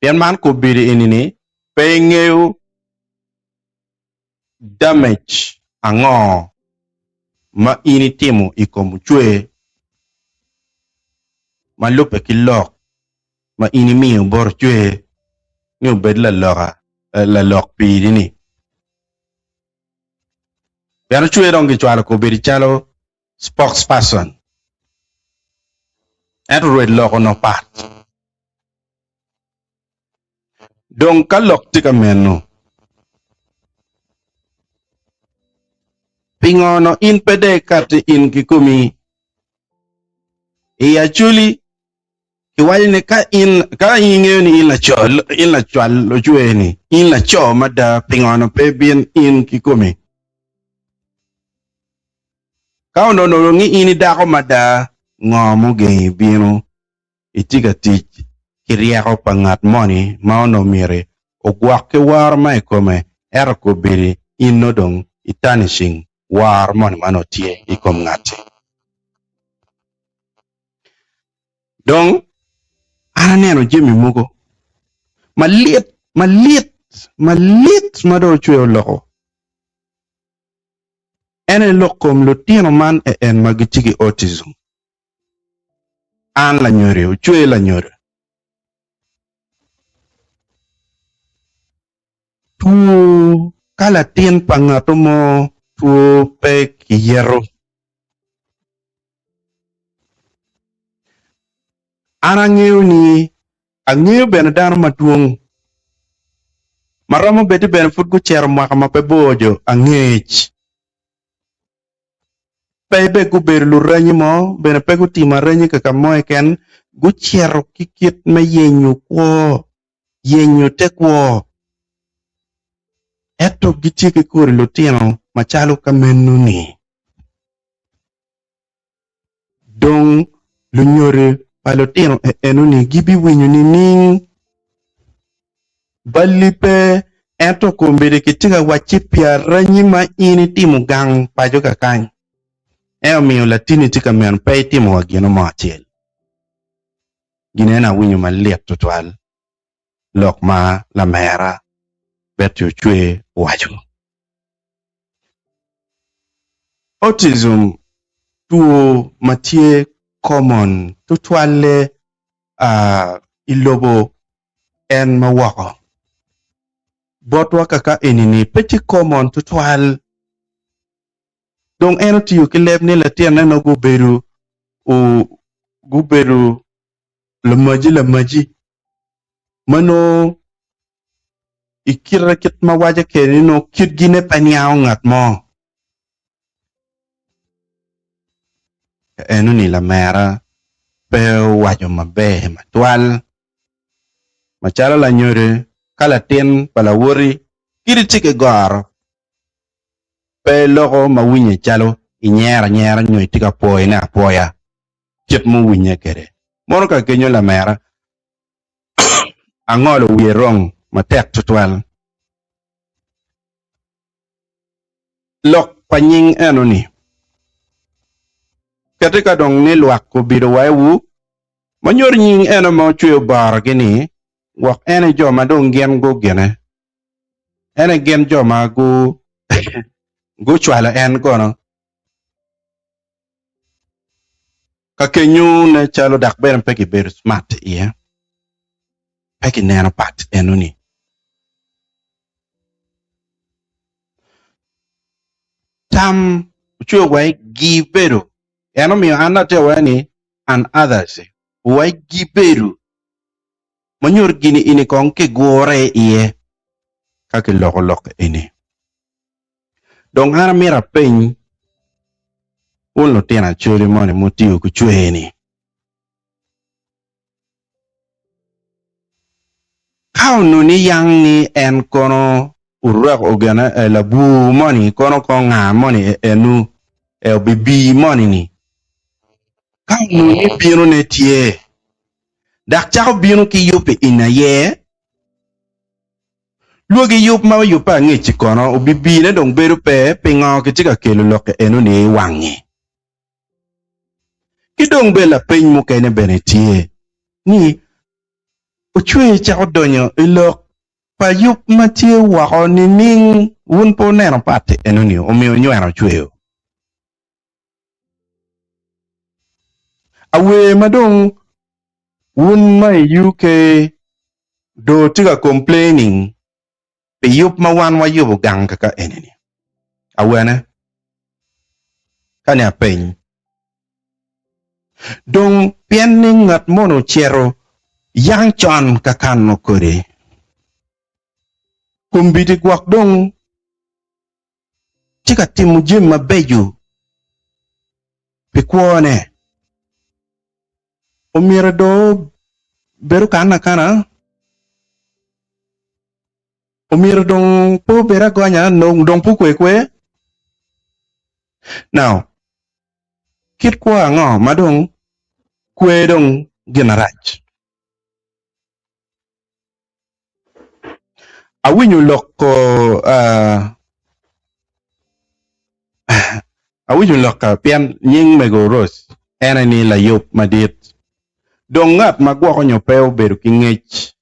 pian man ko biri inini pengeu damage ango ma ini timu ikomu chwe ma lupe ki lok ma ini mi bor chwe ni ubed la lok piri ni pian chwe dongi chwalo ko biri chalo spokesperson and red lok no part donc ka lok tika meno pingono in pede kat in kikumi actually kiwali ne ka inge ni in la chwal lo chweni in la cho mada pingono pe bien in kikumi ka no ngi ini dako mada ngomu ge binu itiga tich kiriako pangat moni maono mire ogwak ke war mai kome erko biri inodong itanishing war moni mano tie ikom ngate donc ana neno jemi mugo malit mado chwe loko ene lokom lo tino man en magichigi autism an la nyore chwe la nyore tu kala tien pangatomo tu pe kiyero ana ngew ni angew ben dan matuong maramo beti ben fut ku cher makama pe bojo angech pe ku ber lu ranyi mo ben pe ku tima ranyi kaka moe ken gu cher kikit me yenyu te kwo eto gichike kuri lutino machalo kamenu ni dong lunyore palotino enuni gibi winyu ni ning balipe eto kombere kitiga wachipia ranyi ma ini timu gang pajo kakany omiyo latini tika men pe timo wa gino mo achiel. Gine na winyo maliet tutwal. Lok ma la mera bet yo chwe wacho. Autism tuo matie common tutwale ilobo en mawako. Botwa kaka enini peti common tutwal. Dong eno tiyo kileb ni latien na no guberu lamaji. Mano ikira kit mawaja keni no kit gine panyao ngat mo. Eno ni la mera pe wajo mabe matwal. Machala la nyore kala tien pala wori kiri chike gar. Pe loko mawinye chalo inyera nyoy tika poe na poya. Kit mu winye kere. Mono ka kenyo la mera angolo wiye rong matek tutwal. Lok panying eno ni. Katika dong ni luak ko bido waiwu. Manyor nying eno mo chuyo bar gini. Wak ene jo ma dong gen go gene. Ene gen jo ma go go chwala en kono. Kakenyu ne chalo dak beren peki beru smart iya. Peki neno pat eno ni. Tam chuyo wai giberu. Eno miyo anate wani and others. Wai giberu. Manyor gini ini kong ke gore iye. Kaki loko ini. Dong hara mira peny. Ulo tena chuli mone mutiyo kuchwe ni. Kao nuni yang ni en kono uruak ogana labu moni kono konga moni enu bibi moni ni. Kao nuni bino netie. Dak chao bino ki yupe ina ye. Luogi yup ma yupa ngichi kono ubibi ne dong beru pe pingo kitika kelu loke enu ni wangi. Kidong bela peny mukene benetie. Ni uchwe chao donyo ilok pa yup matie wako ni ning wunpo neno pate enu ni umiyo nyweno chweyo. Awe madong wun ma UK do tiga complaining pe yup ma wan wa yubu gang kaka eneni. Awene kanya peny. Dong pienni ngat mono chero yang chon kakan no kore. Kumbiti kwak dong chika timu jim mabeju pikwane. Umira do beru kana. Umira dong po bera gonya dong pu kwe. Now, kit kwa ngo madong kwe dong generach. Awinyu loko awinyu loka pian nying megoros ena ni la yup madit. Dong ngat magwa ko nyopeo beru kingech.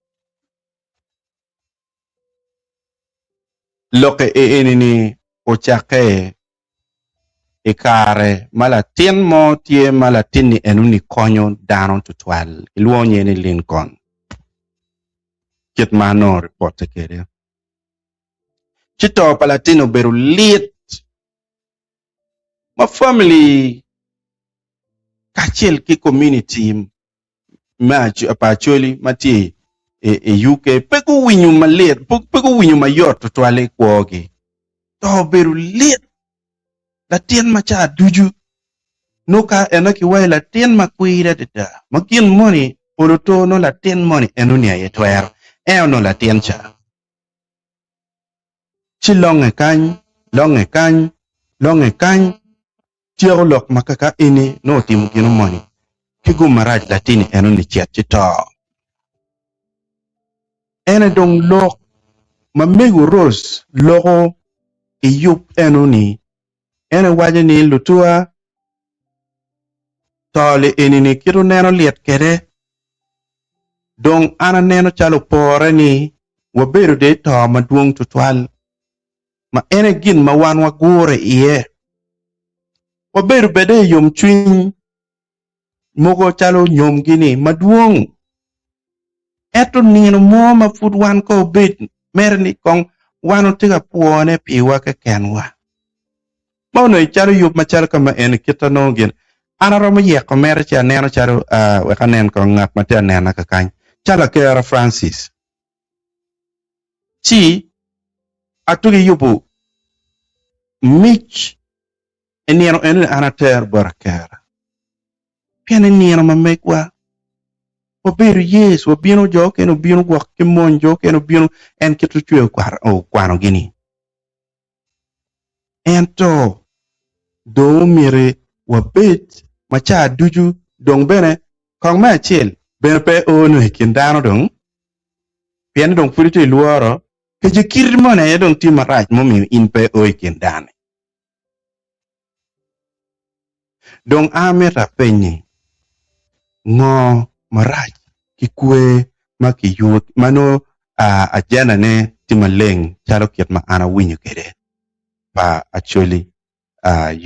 Loke eni ni ochake ikare malatin mo tie malatini enuni konyo danon tutwal. Iluonye ni Lincoln. Kit mano report kere. Chito palatino beru lit. Ma family kachel ki community match apacholi mati UK peko winyu malit peko winyu mayot tutwale kwogi. To beru lit. Latien macha duju. Noka enaki wai latien makwira dita. Makin money oloto no latien money enunia yetwer. No latien cha. Chi longe kany. Tiyo lok makaka ini no timu kino money. Kigu maraj latini enuni chiat chito. Ene dong lok mamegu rose loko iyup enuni. Ene waje ni lutua tole enini kiro neno liet kede dong ana neno chalo pore ni wabedo de to maduong tutwal ma ene gin ma wan wagure iye wabedo bede yom chuny mogo chalo nyom gini maduong eto nino mo ma fut wan ko bed mer ni kong wano tiga puone piwa ke kenwa mono chalo yup machalo kama en kitano gin ana romo yeko mer cha neno chalo weka nen ko ng'at matia nena kakany chala Kera Francis chi atugi yubu mich enieno enu anater barakera piene nieno mamekwa wabedo yes wabino jo keno bino gwak kimonjo keno bino en kitu chwe kwano gini ento do mire wabet macha duju dong bene kong ma chiel bene pe ono hikindano dong piene dong furito iluoro keje kirmone dong tima rach momi in pe o hikindane dong ameta penyi ngo marach kikwe makiyut mano ajana ne timaleng chalo kiet ma ana winyo kede pa actually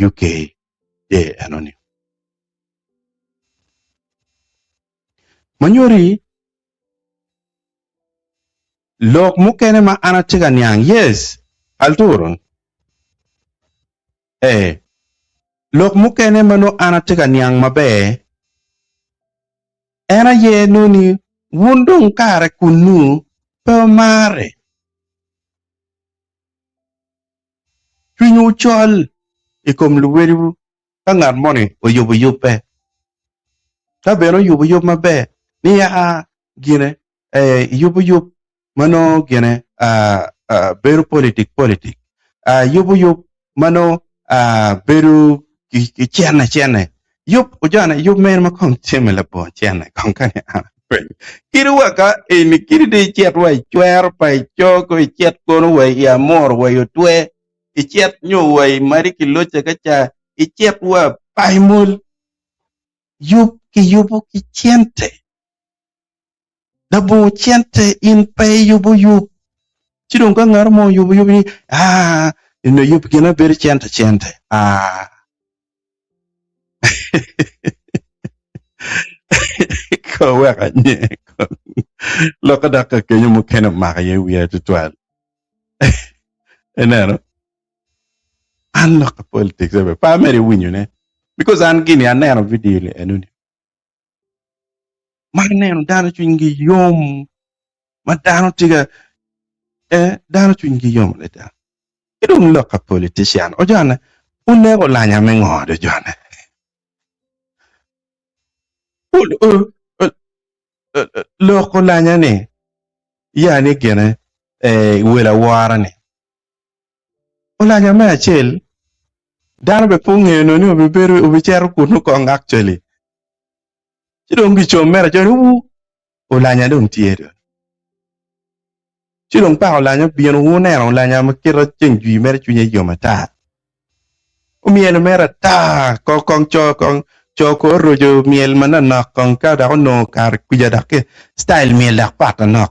UK de anoni manyori lok mukene ma ana tiga nyang yes alturun lok mukene mano ana tiga nyang mabe ena ye noni wundung kare kunu pe mare chunyu chol ikom luweru kangar moni o yubu yupe ta beno yubu yup mabe ni ya gine yubu yup mano gine beru politik yubu yup mano beru chene yup ujana yup men ma kong temela bo chene kong kane ana kiru waka ini kiri de chet wai chwer pai choko chet kono wai ya mor wai otwe ichet nyo wai mari kiloche kacha ichet wa paimul yup ki yubu ki chente dabu chente in pay yup chidong ka ngar mo yup ni ino yup kina ber chente ko waka nye loka daka kenyo mukena maka ye wiya tutwal enero an loka politics ebe pa meri winyo ne because an gini an neno video le enuni mar neno dano chungi yom ma dano tiga dano chungi yom le dano idung loka politician o jana unego lanya mengode jana loko lanya ne yani gene wela wara ne olanya me achel dano be punge no ni obiberu obichero kunu kong actually chidong gicho mera chonu olanya dong tiero chidong pa olanya bieno wona olanya makiro chengjui mera chunye yomata umiel mera ta kong cho rojo miel manana kong ka da no kar kuja dak style miel dak patana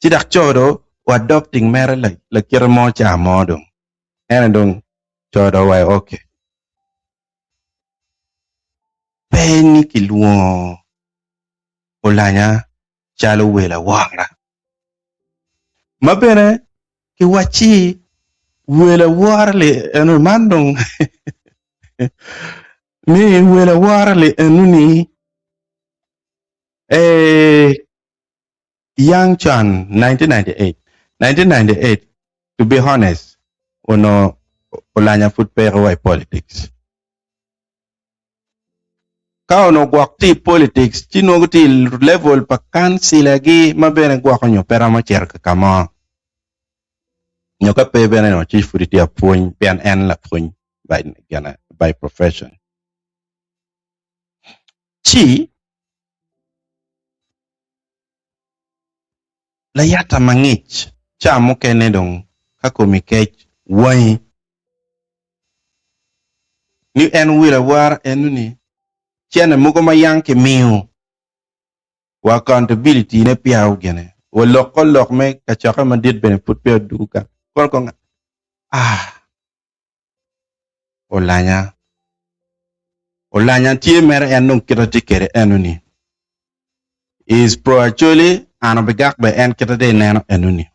chidak chodo adopting mera la kira mo cha modo ena dong chodo wai okay peni kiluo olanya chalo wela wara mabene ki wachi wela wara le eno mandong ni wela wara le enuni Young Chan 1998 to be honest ono olanya foot wai politics ka ono gwakti politics chino ti level pa kansila gi mabene gwako nyo pera ma cher kama nyoka pe bene no chief furiti apuony pen en la puony by profession chi la yata mangich cha mokene dong kako mikech wai ni en wila war enuni chene mugo mayang ke miu wa accountability ne piao gene wo lok me ka chaka mandit bene put pe duka kon olanya tie mer enung kita tikere enuni is pro actually anabigak be en kita de neno enuni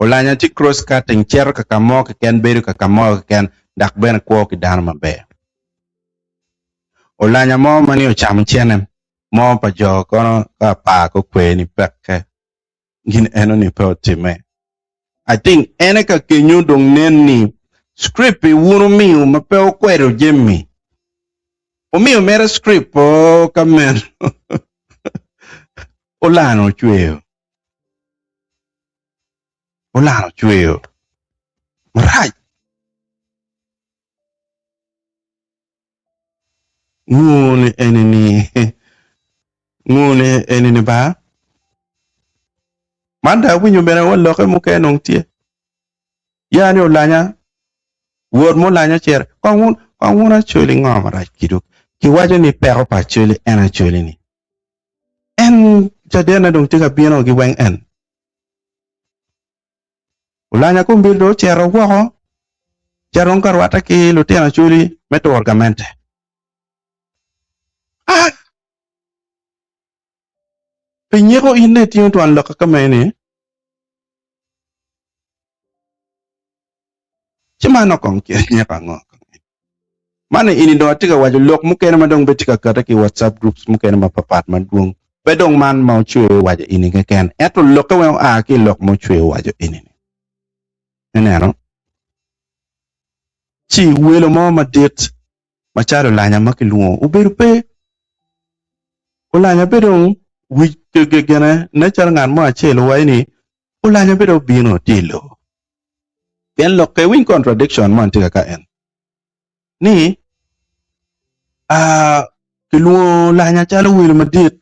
olanya ti cross cutting cher ka kamo ka ken beru ka kamo ka ken dak ben ko ki dan mabe olanya mo mani o cham chenem mo pa jo kono ka pa ko kwe ni pek gin enuni pe time I think eneka kenyu dong nenni script wuru miu ma pe o kwero jemmi o miu mera script o kamen olano chweo right ngune enini ba manda winyo bena wolo ke muke nong tie yani olanya word mo lanya cher konguna chuli ngom right kiduk ki wajo ni pero pa chuli ena chuli ni en jadena dong tika piano gi weng en ulanya kumbildo chero wako cheron karwata ki lutena chuli meto orgamente pinyeko ine tiyo tuan loka kamene chimano kong kenya kango mana ini do tika wajo lok mukena madong betika kata ki WhatsApp groups mukena mapapat madung bedong man mau chwe wajo ini ken eto loka wen ki lok mo chwe wajo ini nenero chi welo mo madit macharo lanya makiluo uberu pe ulanya bedong wi gegene na char ngan mo achelo waini ulanya bedo bino tilo ken lok ke win contradiction man tika ka en ni kiluo lanya chalo wil madit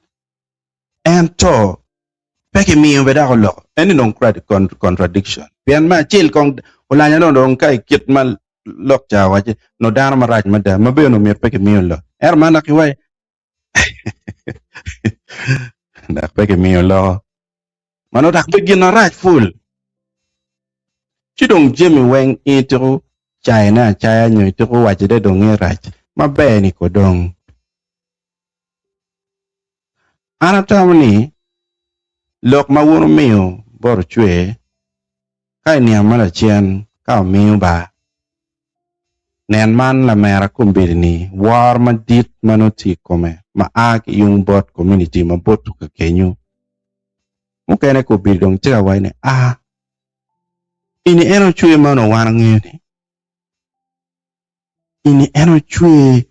ento peke miyo beda ko lok any non contradiction pian ma chil kong ulanya no dong kai kit mal lok cha waje no dana maraj mada mabe no mir peke miyo lo mana ki wai na peke miyo lo mano dak begin raj full chidong jemi weng itru China chaya nyo itru waje de dong raj mabe ni ko dong anatamni lok mawuno miyo bor chwe kai ni amala chien ka miyo ba nen man la mera kumbiri ni war madit manoti kome ma yung bot community ma botu ka kenyu mukene ko bildong tira waine ini eno chwe mano wana ngeni ini eno chwe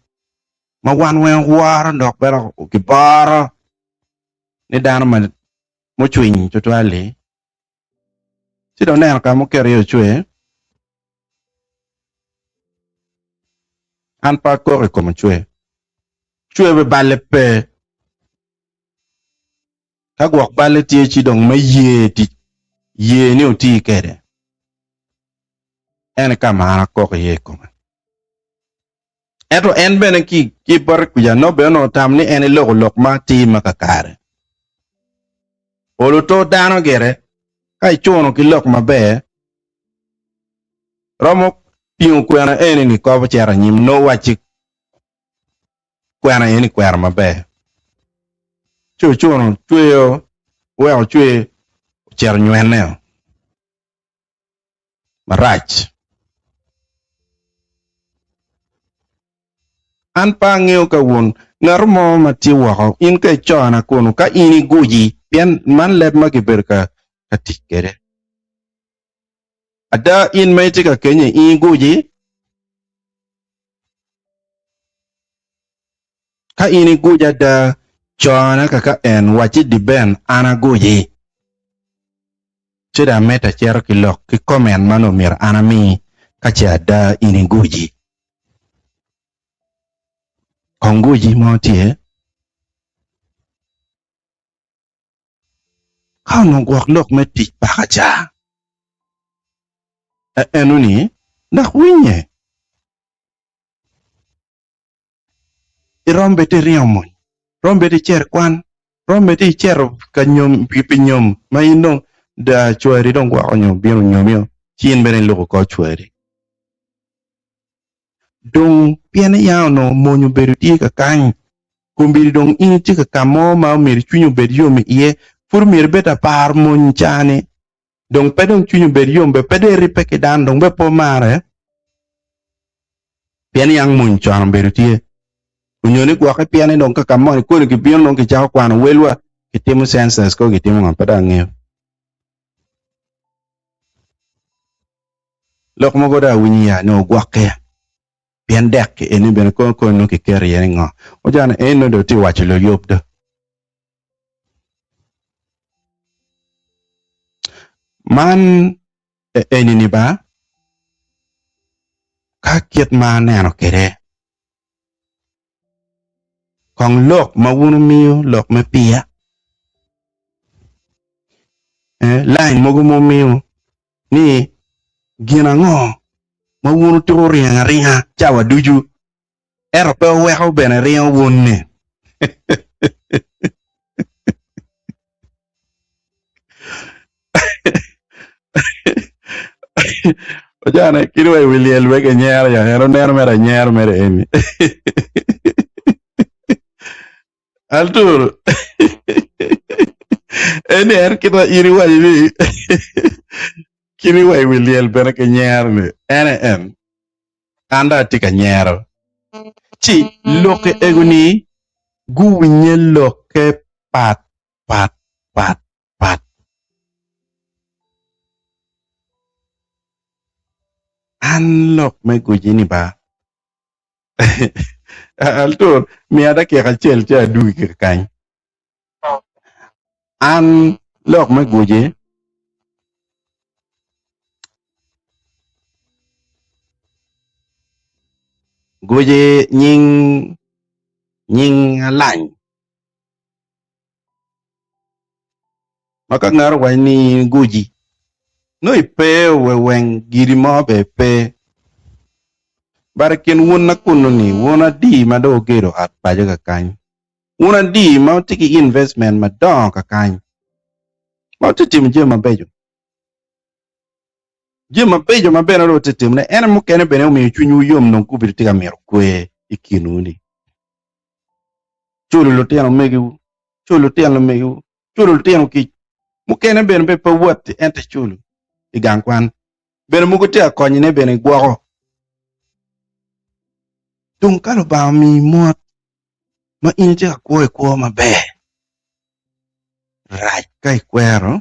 ma wan wen war ndok bera kibara ni dana ma mo chwin chotwale sido nen ka mo kere chwe an pa kore como chwe be balle pe ka gwak balle tie chi dong ma ye ni oti kere en ka mara ko ye como eto en bene ki por kuya no be no tam ni en lok ma ti makakare olo to dano gere kai chono ki lok ma be romo piu kwena eni ni ko chera nyim no wachi kwena eni kwera ma be chono chweo wel chwe cher nywene marach an pa ngeo ka won ngarmo mati wako in ka chona kono ka ini guji pian man leb ma giberka katikere ada in maiti ka kenye in guji ka ini guja da chona ka en wachi di ben ana guji chida meta cher ki lok ki komen mano mir anami ka da ini guji konguji motie ka no gwak lok meti pakacha enuni ndak winye rombe te riomon rombe te cher kwan rombe te cher kanyom pipinyom ma ino da chwari dong kwa nyom biro nyomyo chien bene loko ko chwari dong piene yao no monyo bedo tie ka kany kumbiri dong ini tie ka kamo ma mir chunyo bedo yomi iye fur mir beta par mon chane dong pedong chunyo bedo yom be pede ripe ke dan dong be po mare piene yang mon chan bedo tie unyoni kwa ke piene dong ka kamo ko ke piene dong ke chao kwan welwa ke timo senses ko ke timo ngapa nge lok mo goda winya no gwake pian dek eni ben ko no ke ker yen ngo o jana eno do ti wacho lo yopdo man eni ni ba ka kiet ma neno kere kong lok ma wunu miyo lok me pia line mogo mo miyo ni gina ngo ma wunu tiro ringa chawa duju ero pe weko bene ringa wunne o jana kiri wai wiliel wege nyer ya ero nero mera nyer mere emi altur eni er kita iri wai ni kiri wai wiliel bene ke nyer ni ene anda tika nyero chi loke eguni guwinye loke pat an lok me gujini ba altur mi ada ke kachel cha du ke kany an lok me guje nying lany maka ngar wani guji no ipe weng giri mo be pe barakin wona kununi wona di ma do gero at baje ka kany wona di ma tiki investment ma don ka kany ma titim jema bejo ma bena ro titim ne ene mo kene bene mi chunyu yom non kubir tika mer kwe ikinuni chulu lo tiano megu chulu tiano ki mo kene bene be pa wat ente chulu igang kwan bene mo gote akonyi ne bene gwoko tung kalo ba mi mot ma inje kwa ma be raj kai kwero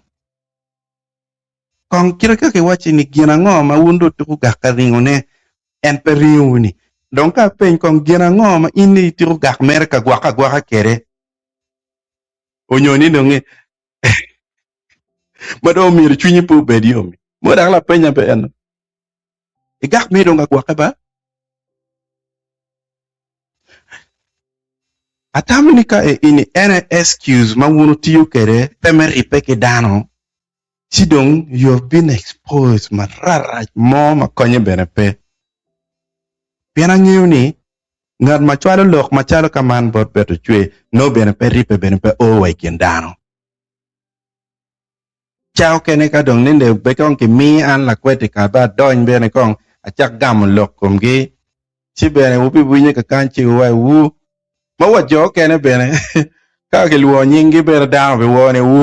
kong kira ke wachi ni gina ngo ma wundo tuku gaka ringone en periuni donc ka pen kong gina ngo ma ini tuku gak merka gwaka kere onyoni donge mado mir chunyi pu bediomi mo dak la penya pe en igak mi donga gwaka ba ataminika ini ene excuse ma wunu tiyo kere pemeri peke dano sidong you've been exposed ma raraj mo ma konye bene pe piana ngiu ni ngat ma chwalo lok ma chalo kaman bot beto chwe no bene pe ripe bene pe o wai dano chao kene ka dong ninde be kong ki mi an la kwete ka ba doin bene kong achak gam lok kumgi si bene upi bunye ka kanchi wai wu ma wajo kene bene ka ke luo nyingi bene dano be wone wu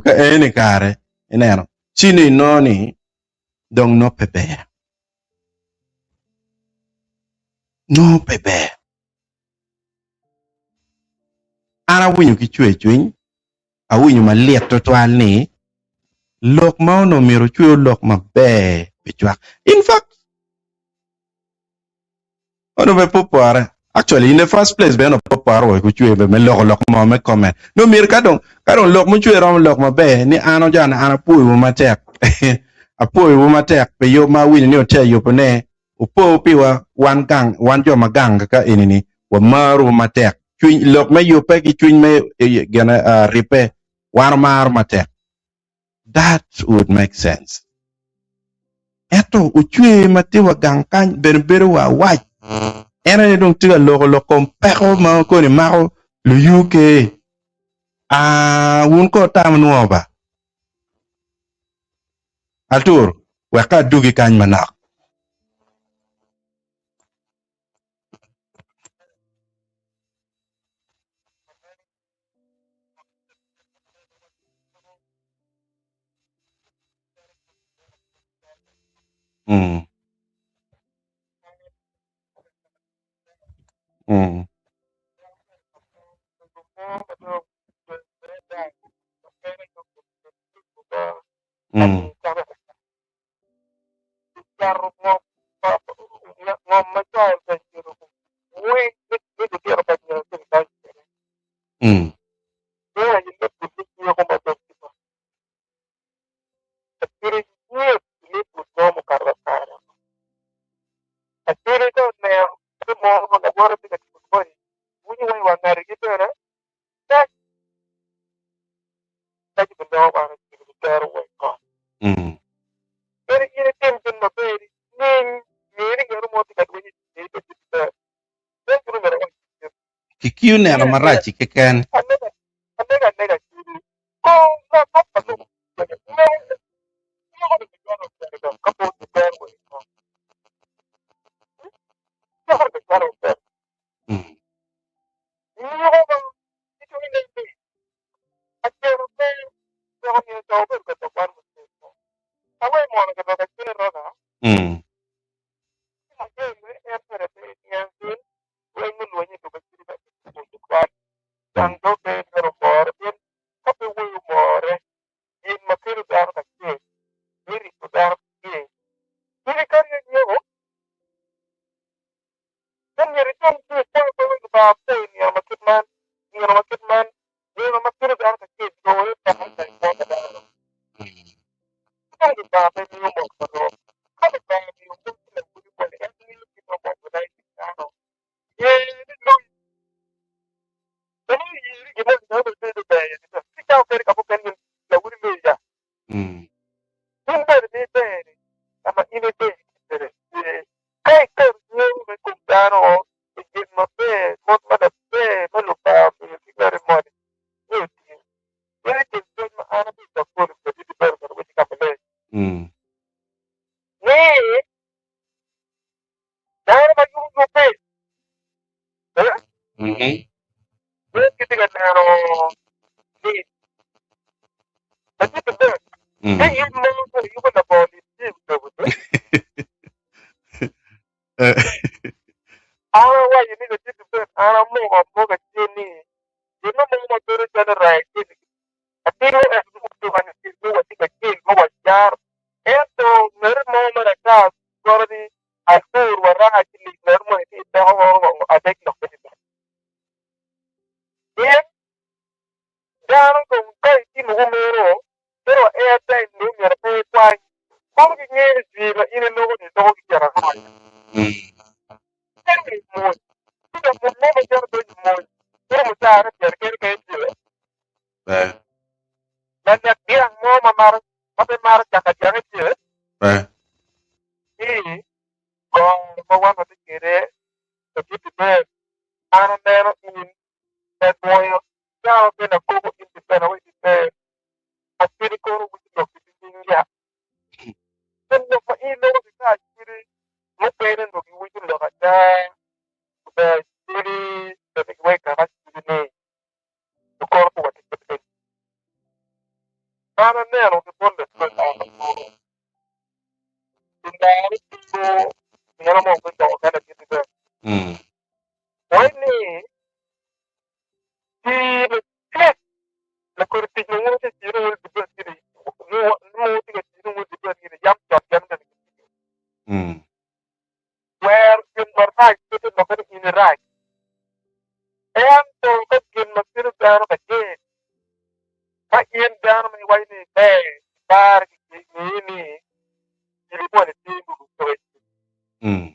ka ene kare eneno chini noni dong no pepe ana winyo ki chwe a winyo ma liet to twal ni lok ma no miro chwe lok ma be chwak in fact ono be popare actually in the first place be no popare wo ku chwe be me lok ma me comment no mir ka dong lok mu chwe rom lok ma be ni ano jana ana puy wo ma tek apoy wo ma tek pe yo ma winyo ni o te yo pone upo piwa wan jo magang ka enini wa maru ma tek chwin lok me yo pe ki chwin me gana ripe war mar ma tek that would make sense eto uchwe matiwa gang kan berbero wa waj ene dong tiga lo kompeko ma ko ni mako lo UK wun ko tam nuo ba altur we ka dugi kan manak mm mm mm mm mm kikiu neno marachi keken mm mm mm mm mhm mm ba ba mm mm mm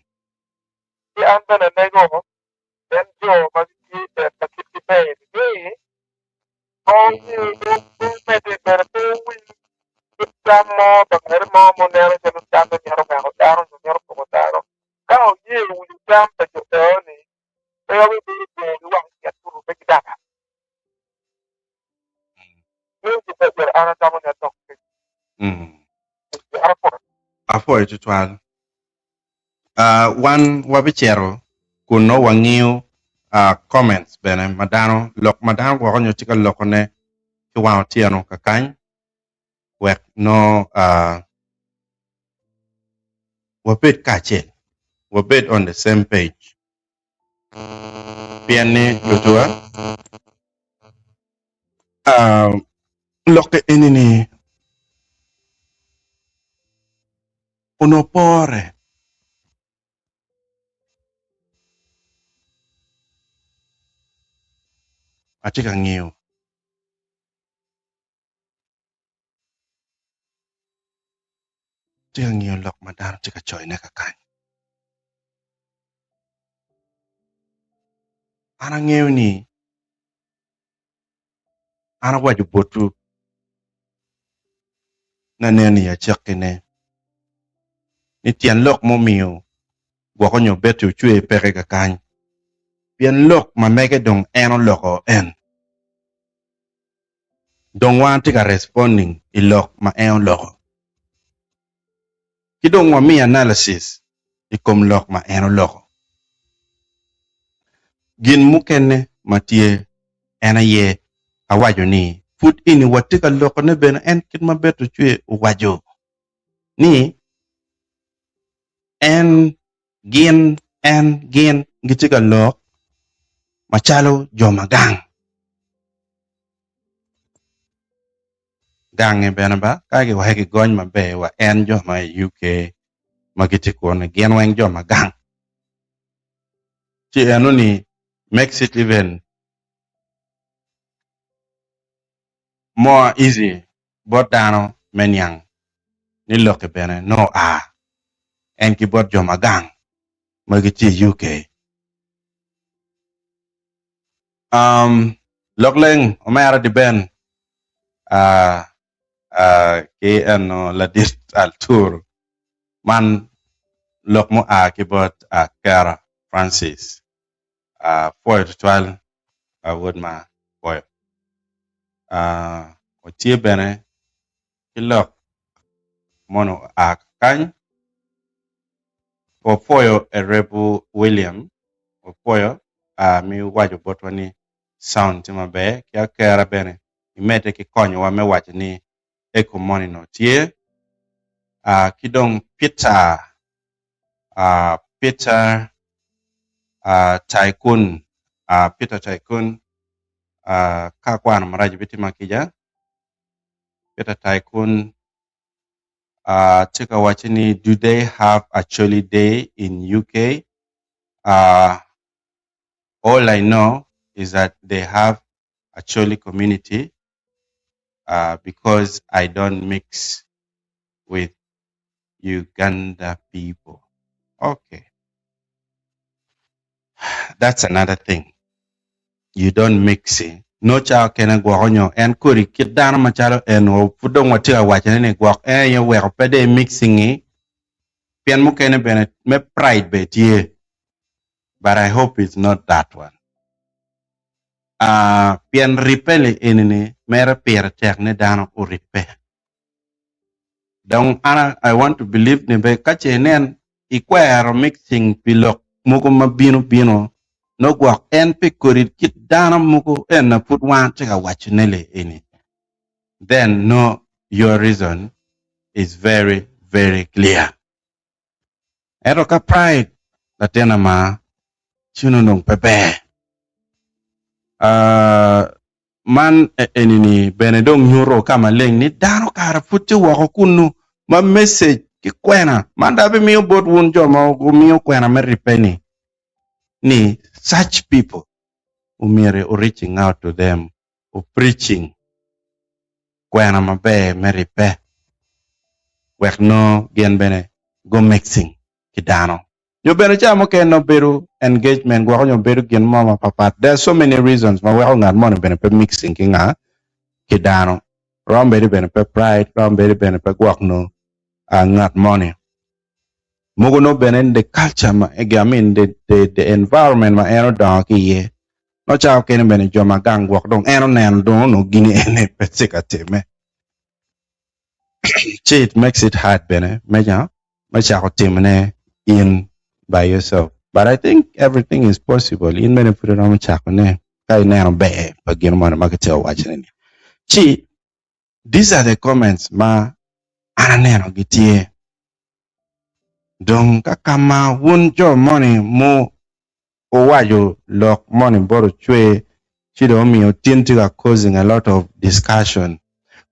foi tutual. One wabichero kuno wangiu comments bene madano kwa konyo tika lokone kiwao tiano kakany wek no wabit kache wabit on the same page piani lutua loke inini unopore atika ngiu tika ngiu lok madano tika choy ne kakany ana ngiu ni ana waju botu na neni ya chakine ni tian lok mo miu gwa konyo betu chue pere kakany pian lok ma mege dong eno loko en dong wan tika responding ilok ma eno loko kidong wa mi analysis ikom lok ma eno loko gin mukene matie ena ye awajo ni put ini watika loko ne ben en kit ma betu chue wajo ni en gin gitika lok machalo joma gang e bena ba kage wa hegi gony mabe wa en joma UK magitiko ne gen weng joma gang ti eno ni makes it even more easy but dano menyang ni loke bene no en ki bot joma gang magiti UK lokleng omera di ben ke ano la dit al tour man lok mo ki bot Kara Francis for tual would ma boy o tie bene ki lok mono kany o foyo Rebu William o foyo mi wajo botwani sound tima be kia Kara bene imete ki konyo wa me wacho ni eko money no tie kidong Peter Tycoon Peter Tycoon ka kwana maraji bitima kija Peter Tycoon tika wacho ni do they have actually day in UK all I know is that they have actually community because I don't mix with Uganda people. Okay. That's another thing. You don't mix it. No cha kena guaronyo and kuri kidana machalo and pudong watia wachane guak and you were pede mixing it. Pian mukene bene me pride betie. But I hope it's not that one. Pian ripele enene mera pera tekne dano ku ripe. Donc I want to believe ne be kache nen ikwero mixing pilok muko mabino no guak en pe korit kit dana muko en na put one cheka wachinele ini. Then no, your reason is very, very clear. Eroka pride latena ma chuno nong pepe. Man enini benedong nyuro kama leng ni dano kara futi wako kunu ma message ki kwena manda be miyo bot wun joma miyo kwena meripeni ni such people umire reaching out to them or preaching kwena mabe meripe wek no gen bene go mixing ki dano yo bene chamo ke no beru engagement gwa nyo beru gen mama papa. There's so many reasons ma we ngat mon bene pe mixing ki nga ki dano rombe bene pe pride rombe bene pe gwa no ngat money mugo no bene the culture ma I mean the environment ma eno don ki ye no cha ke bene joma gang gwa don eno nen don no gini ene pe sikate me it makes it hard bene meja machako timne in by yourself. But I think everything is possible. In many put it on machako ne. Kay nero be pagino mo na makatio watching. Chi, these are the comments ma ananero gitie. Dong kakama wun jo money mo owayo lock money boro chwe chido mi otintiga causing a lot of discussion.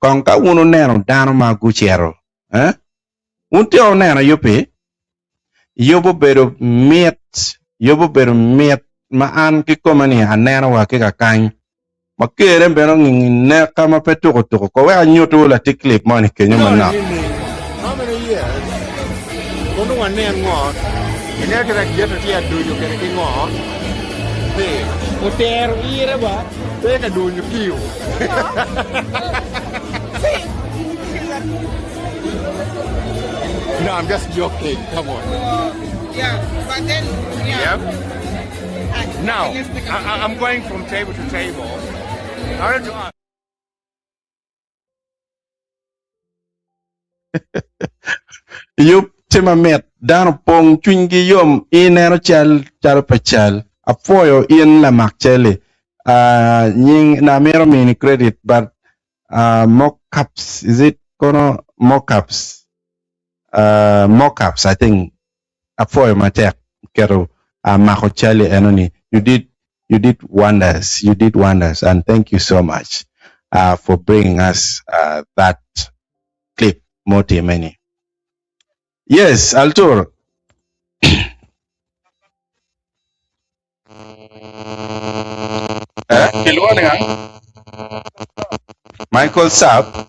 Kong ka wunu nero dano ma guchero. Unti o nero yupi yobo bedo miet ma an ki komani anero wa kika kany ma kere beno ne kama petuko tuko ko wa nyoto la tiklip money kenyo mana. How many years? Kono wane ngo. Ina kira kieta tia dunyo kira kingo. Hey, hotel ira ba? Teka dunyo kiu. No, I'm just joking. Come on. Yeah, but then, yeah. Yep. Now, I'm going from table to table. I wanted to ask. Yup tima met dano pong chungi yom inero chal pachal apoyo in la makchele nying na mero mini credit but mockups is it kono mockups I think apoyo matek kero mako chale enoni you did wonders and thank you so much for bringing us that clip moti many. Yes, Altur. Michael Sapp.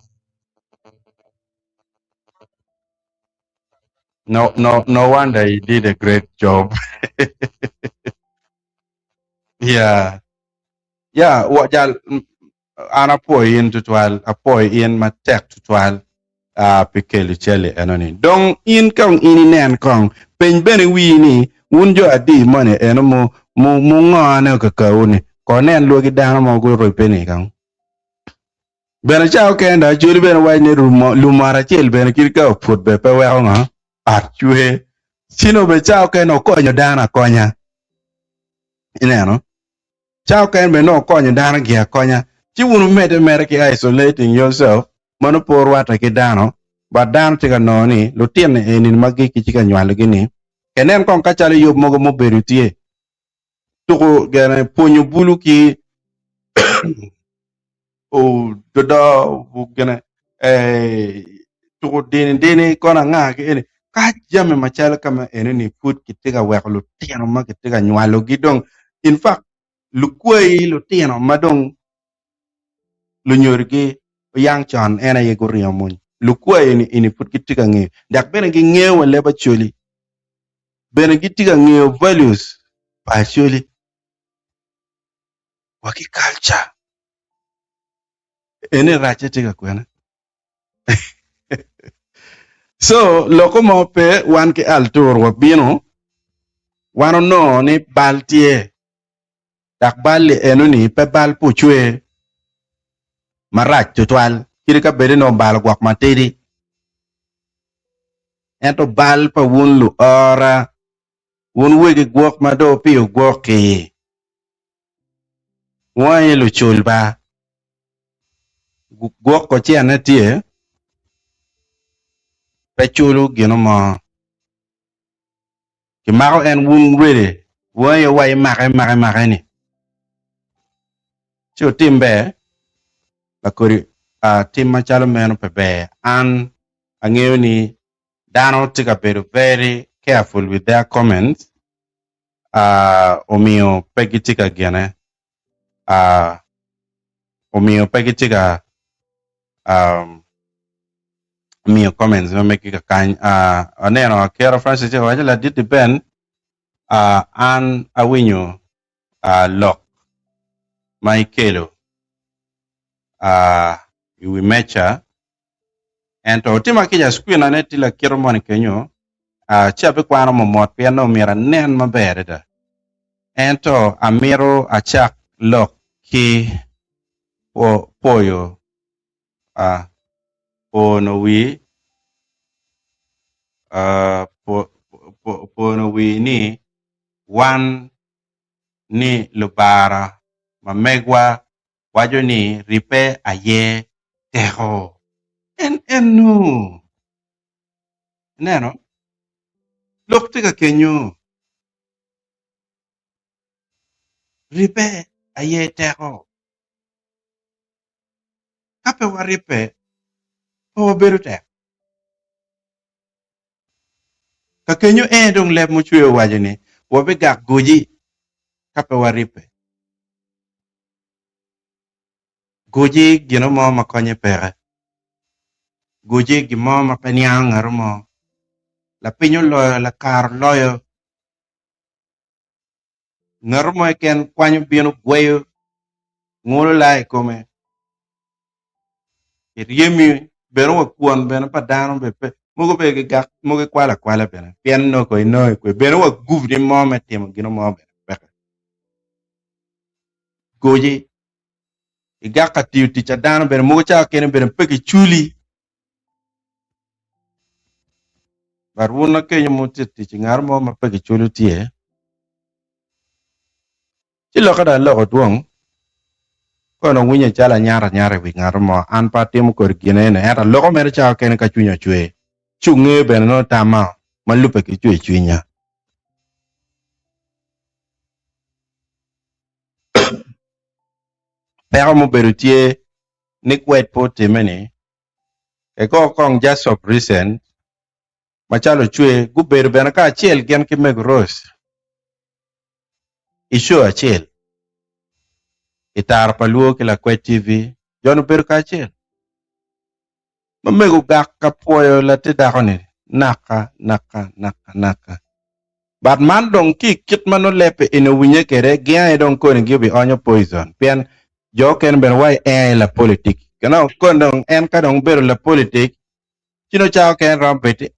No wonder he did a great job. Yeah. What y'all an apoy in tutual, apoy in matek tutual. Pikeli chele enoni dong in kong ini nen kong pen bene wi ni unjo adi money eno mo ngane ka uni ko nen logi dano mo go ro peni kang bene chao kenda juli bene wai ne lumara chel bene kirka put be pe wa nga archue sino be chao keno konyo dana konya ineno chao ken be no konyo dana gia konya chi unu mere ki isolating yourself mano por wata ki dano ba dano tika noni lo tiene enin magi ki chika nywalo gini kenen kon kachale yob mogo mo berutie tuko gane ponyo bulu ki o dodo gane tuko dini kona nga ki eni ka jame machale kama enini put ki tika wek lo tieno ma ki tika nywalo gidong in fact lukwei lo tieno madong lo nyorgi yang chan ena ye guriya mun lukwa ini put kitika nge dak bene gi ngewa leba choli bene gitika nge values pa choli waki culture ene rache tika kwena so loko mo pe wan ke altur wa bino wano no ni baltie dak balli enuni pe bal puchwe marach tutwal kirika bede no bal gwak matedi ento bal pa wun lu ora wun wegi gwak mado piyo gwak ki wanye lu chul ba gwak ko chia na tie pe chulu gino mo ki mako en wun rede wanye way make ni chu timbe bakuri tim machalo meno pepe an angeo ni dano tika bedo very careful with their comments omio pegi tika gene omio pegi tika omio comments no make ka kan aneno kero Francis wajala did ben an awinyo lock my kelo we mecha and to tima kija squina netila kiromon kenyo chape kwano momot piano mira nen mabere da and to amiro achak lock ki poyo no we pono wi ni wan ni lubara mamegwa wajo ni ripe aye teho en neno lok tiga kenyo ripe aye teho kape wa ripe o beru te ka kenyo dong leb mo chwe wajo ni wabe gak goji kape wa ripe goji gino mo makonye pere goji gimo mapeniang ngarumo la pinyo loyo la kar loyo ngarumo ken kwanyo bieno gweyo ngolo lai kome yemi bero wa kuon beno padano bepe mugo be gak mugo kwala beno pien no ko beno wa guvni mo metimo gino mo beno goji igaka tiuti chadano beno mugo cha ken beno peki chuli barwuna kenyo mutiti chingar mo mapeki chuli tie chilo kada loko duong kono winye chala nyara wi ngar mo an pa timo kor gine ne era loko mere cha ken ka chunya chwe chunge beno no tama malupe ki chwe chunya pero mo berutie ni kwet po timeni e ko kong just of recent machalo chwe guber bena ka achiel gen ki meg ros isho achiel itar paluo ki la kwet tv jono ber ka achiel mamego gak ka puoyo la ti dakoni naka but man dong ki kit mano lepe ino winye kere gia dong koni gibi onyo poison pien jo ken ben wai la politik kana kondong en ka dong ber la politik chino chao ken rompeti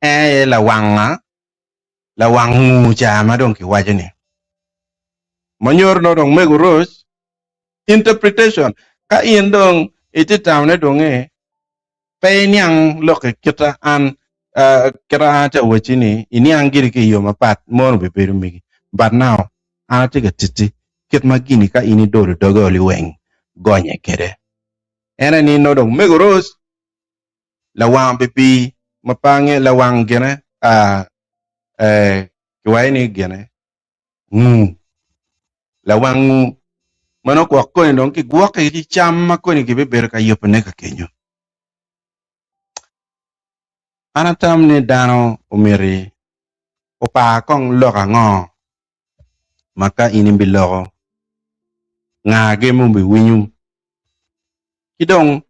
la wangu cha madong ki wajeni manyor no dong mego ros interpretation ka in dong iti tamne donge pe nyang loke kita an kira ta wachini ini angiri ki yo mapat mon be peru migi but now ati ga titi kit magini ka ini doro dogoli weng gonye kere ena ni no dong mego ros la wang pipi mapange la wang gene kiwaini gene la wang mano kwa koni dong ki gwa ki chama koni ki beber ka yopne ka kenyo anatam ni dano umiri opa kong loka ngo maka ini biloko ngage mumbi winyum kidong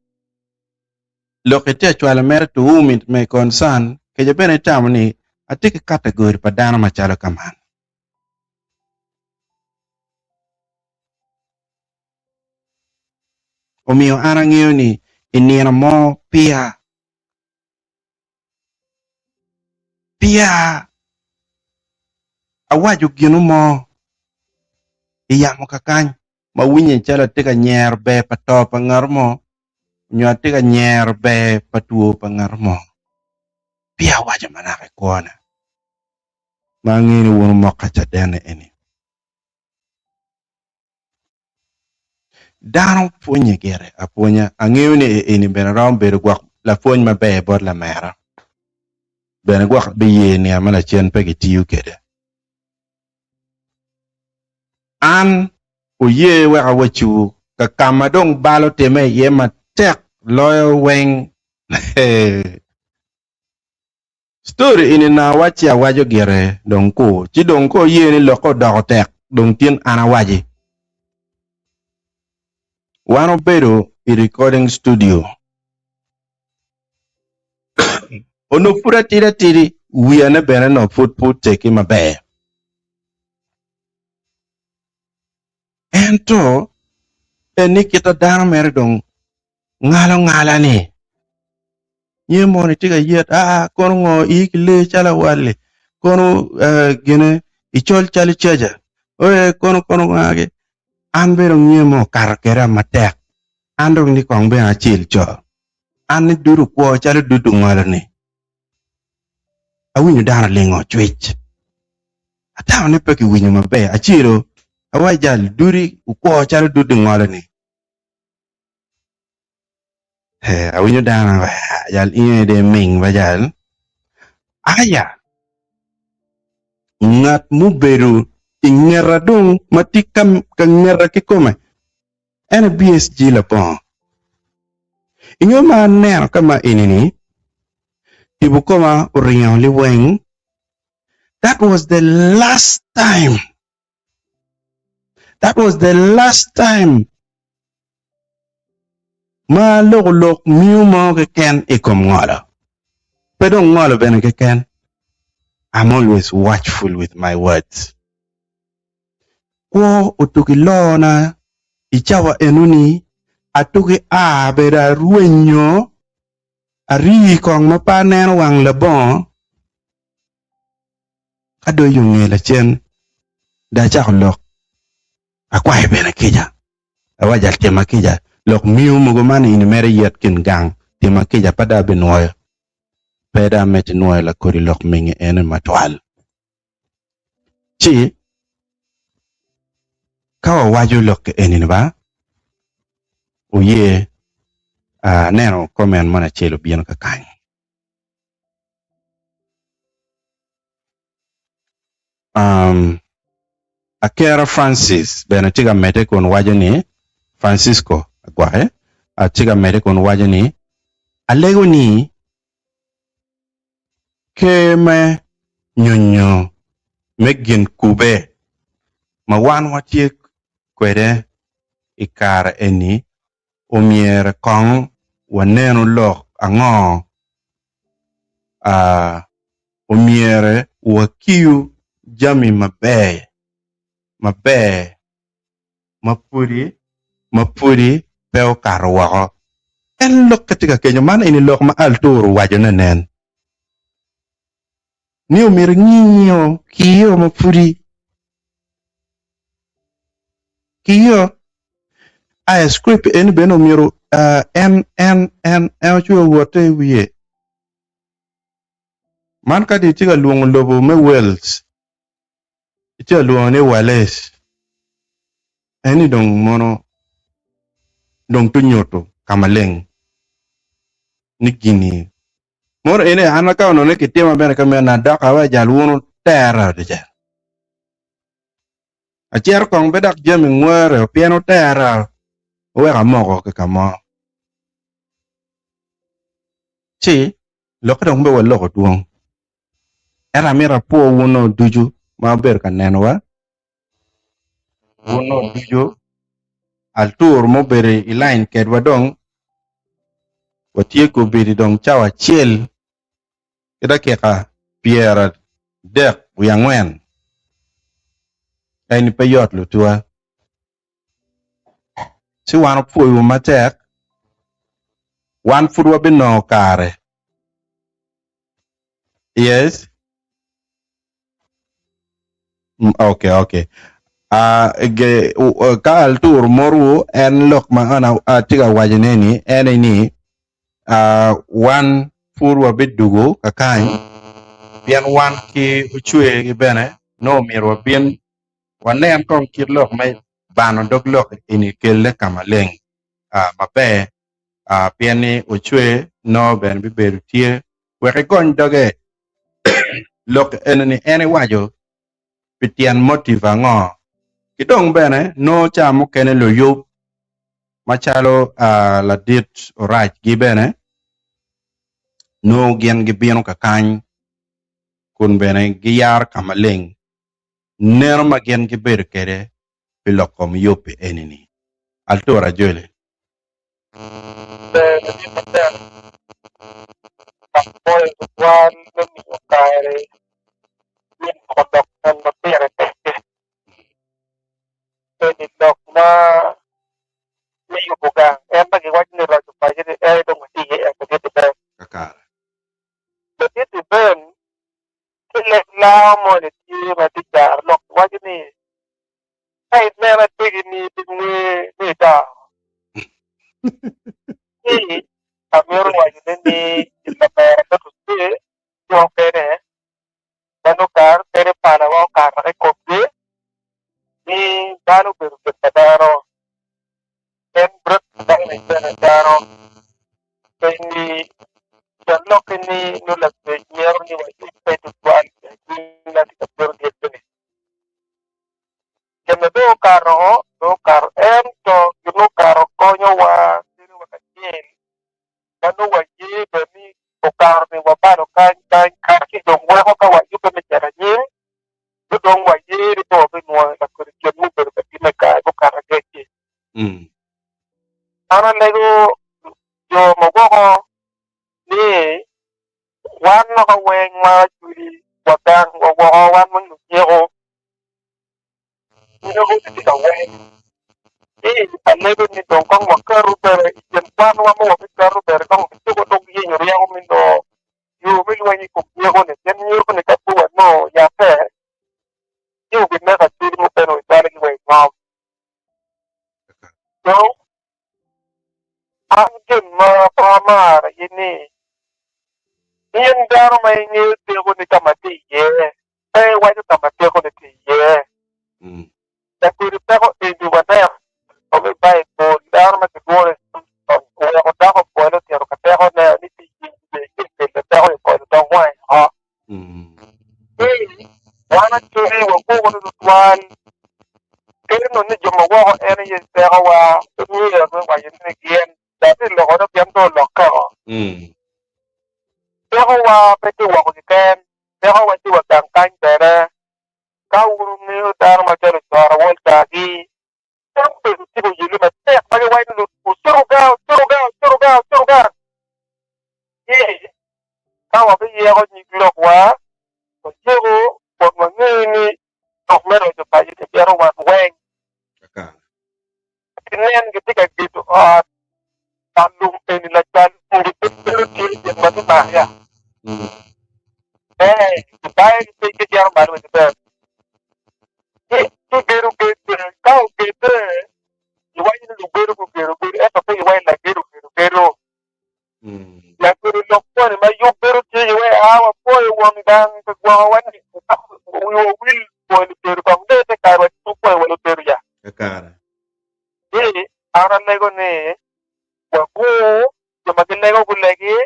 lokete chwala mer to umit me concern ke jebene tamni atiki category pa dano machalo kaman omiyo anang'eyo ni inieno mo pia awajo gino mo iyamo kakany mawinye chala tika nyer be pato pangar mo nyo tika nyer be patuo pangar mo pia wajo manake kuona mangini wono moka chadene eni dano punye gere apunya ang'eyo ni eni bene rom bedo gwak la puny mabe bod la mera bene gwak biye ni amana chen pegi tiyu kede an uye weka wachu ka kama dong balo teme ye matek loyo weng story ini na wachi awajo gere dong ko chi dong ko ye ni loko doko tek dong tien ana waji wano bedo i recording studio ono pura tiri wiya ne bene no put teki mabe ento eni kita dano mere dong ngala ni nye moni tiga yet kono ngo ikile chala wale kono gene ichol chali chaja oye kono ngage an bero nye mo karakera matek ando ni kong be achil cho an ni duru kwa chali dudu ngala ni awinyo dana lingo chwich atawa ne peki winyo mabe achiro awa jal duri ukwo chalo dudi ngole ni awinyo dana jal inye de ming bajal aya ngat muberu ingera dong matikam kangera kikome ene BSG la bon inyo ma nero kama inini ibukoma uriyan liweng. That was the last time. That was the last time. Ma lok miu mo ke ken ikom ngola. Pero ngola bene ke ken. I'm always watchful with my words. Ko utuki lona ichawa enuni atuki beda ruenyo ari kong mapanen wang lebon kado yung la chen da chak lok akwa bene kija awajal tema kija lok miu mugumani in mere yet kin gang tema kija pada benoy peda met noy la kori lok mingi ene matwal chi kawa waju lok enin ba uye neno komen mana chelo bien ka kany Akera Francis bena tiga mete kon wajani Francisco agwahe tiga mete kon wajani alego ni keme nyonyo megin kube mawan watie kwede ikara eni omiere kong waneno lok ango omiere wakiu jami mabe mapuri peo karwa en lok katika Kenya mana ini lok ma alturu wajana nen ni omiere nginyo kiyo mapuri kiyo a script en beno miro en chuo wote wiye man ka di tiga luong lobo me Wells itiga luong ne Wales eni dong mono dong tunyoto kamaleng ni gini mor ene anaka ono ne kitema bena kamena daka wa jalwono terra de ja acher kong bedak jemi ngwere piano terra weka moko ke kamo chi loko dong bewa loko duong era mira po wuno duju ma ber ka nenwa wuno duju altur mo bere ilain kedwa dong watie ko beri dong chawa chiel ida keka piera dek uyangwen aini peyot lutua si wano puyo matek wan furwa bino kare yes okay ka altur moru en lok ma ana tiga wajeneni ene ni wan furwa bidugo kakany bien wan ki uchwe gi bene no mirwa bien wanen kong kir lok mai bano dog lok ini kelle kamaleng mabe pieni uchwe no ben biberu tie weke gony doge lok eneni ene wajo pitian motiva ngo kidong bene no chamo kene lo yub machalo la dit oraj gi bene no gen gi bieno kakany kun bene gi yar kamaleng nero ma gen gi ber kere pilokom yope eneni altora jole kakara ni daro ni lo que ni no la señor ni va a igual ni la que por de que me do carro to no carro coño wa ni wa que kanu wa ye be ni o carro ni wa paro kan ki dong wa ko wa yu be jara ni do dong wa ye to be no la ko ke mu be ke me ka ko carro ke ana lego yo mo go ni wan no ko wen ma churi wa kan wo wan mun ni o ni ko ti ka wen alego ni dong kong wa karu bere yen wan wa mo wa karu bere kong ti ko to ye nyori ya ko min do yo mi wa ni ko ye ko ne yen ni ko ne ka tu wa no ya fe yo bi me ka ti mo pero dale ki we ma so angin ma pamar ini yen daro mai ni te ko ni kamati ye wa ni kamati ko ni ti ye ta ku ri ta ko e du wa ta o me bai ko dar ma ke gore o ko ta ko po no te ro ka ta ko na ni ti ye te ta ko to wa ha wana churi wa ko ko no twan kero no ni jomo wa ene ye te wa ni ya no wa yin ni kien da ti lo ko pian to lo ka te wa pe ti wa ko ni ken te wa ti wa kan kan te ra ka uru ni dar ma ke ro wa ta gi tampe ti ko yilu ma te ma wa ni lu suru ga ye ka wa be ye ko ni lo wa ko jero ko ma ni ok me ro to pa ji te pero wa wen nen gitu kayak gitu tandung ini lacan gitu ti ma tu ta ya baik ti ke yang baru itu tu beru gitu kau gitu iwan ni lu beru tapi iwan la beru la beru lo po ni ma yo beru ti iwan awa po iwan dang ke gua wan ni will po ni beru kang de te karo tu po iwan beru ya ahora lego ni waku yo magi lego ku lagi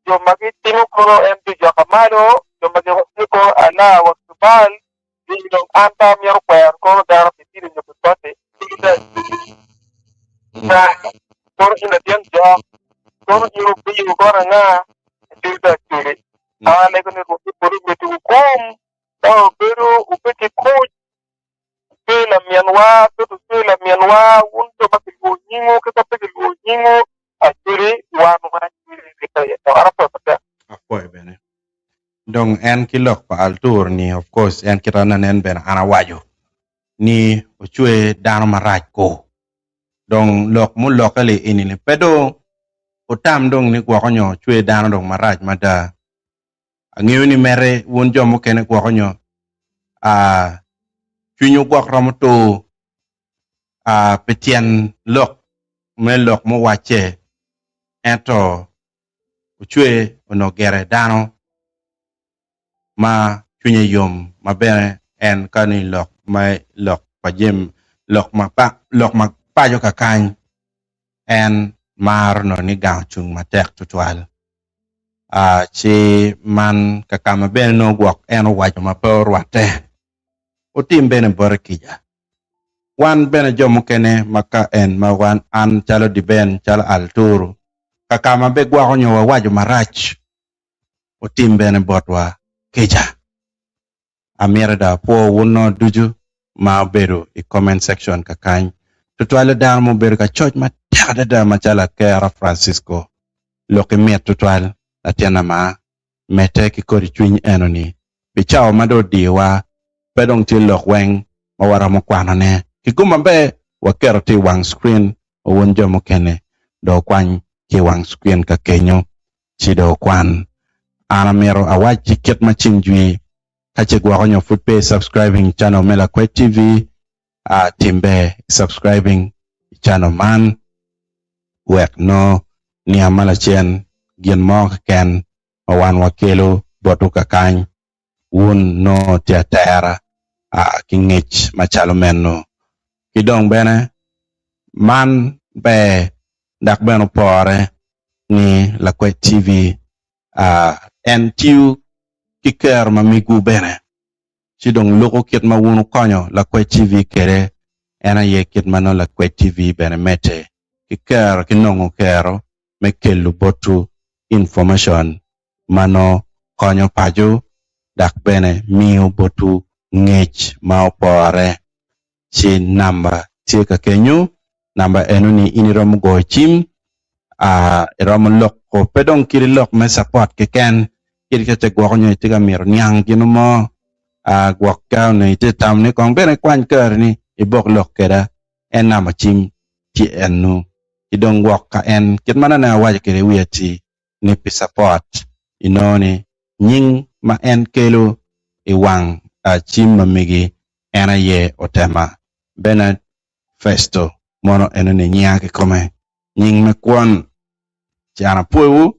yo magi timo ko en tu yo kamaro yo magi ko ala waktu bal di dong anta miar ko dar pitiri ni putote nah por ina tian jo por yo bi ko nga tilda tiri ahora lego ni ko puru metu kum pero upeti ko la mianwa unto pakigo nyingo ke pakigo nyingo aturi wanu ma aturi kita ya ara pa apoy bene dong en kilok pa altur ni of course en kitana nen ben ana wajo ni ochwe dano maraj ko dong lok mu lokale inini pedo otam dong ni kwa konyo chwe dano dong maraj mada angiyo ni mere won jomo kene kwa konyo chunyu gwak ramuto petien lok me lok mo wache ento uchwe ono gere dano ma chunye yom ma bene en kani lok ma lok pajem lok ma pajo kakany en mar no ni gang chung ma tek tutwal chi man kakama bene no gwak en wacho ma por wate utim bene borkija wan bene jomo kene maka en ma wan an chalo di ben chalo alturu kakama be gwa nyo wajo marach utim bene botwa kija amira da po wono duju ma beru i comment section kakany tutwale dan mo beru ka church ma tada da ma chala kera Francisco loke met tutwal atiana ma mete ki kori chwiny enoni pichao mado diwa pedong ti lok weng mawara mo kwano ne kiguma be wakero ti wang screen o wonjo mo kene do kwany ki wang screen ka kenyo chi do kwan ana mero awaji ket machinjwi kache gwa konyo footpay subscribing channel Mela Kwe TV timbe subscribing channel man wek no ni amala chen gien mo ken mawan wakelo botu kakany wun no tiatera kingich machalo menno kidong bene man be dak beno pore ni Lakwet TV en tiu kiker ma migu bene ci dong loko kiet ma wunu konyo Lakwet TV kere ena ye kiet ma no Lakwet TV bene mete kiker kinongo kero me kelu botu information mano konyo paju dak bene miu botu ngech ma opore ci namba ci ka kenyu namba enu ni inirom go chim rom lok ko pedong kiri lok me support ke ken kiri ke gwo nyo tiga mir nyang gino mo gwo ka ne te tam ne kong bene kwan ker ni ibok lok keda en namba chim ti enu idong gwo ka en kit mana na waje kere wiati ni pi support inoni nying ma en kelo iwang chim mamigi ena ye otema bena festo mono enu ni nyake kome nying me kwon jana puewu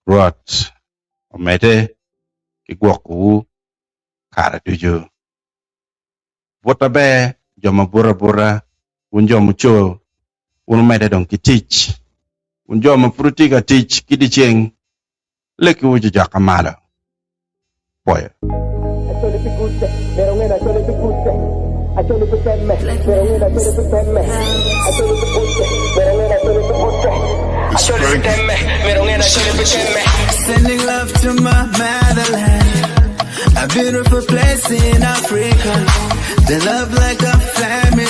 rot omete ki gwoku kara dujo bota be joma bura un joma cho un mede don ki teach un joma prutiga teach kidi cheng leki wujo jaka malo poyo Sending love to my motherland, a beautiful place in Africa. They love like a family.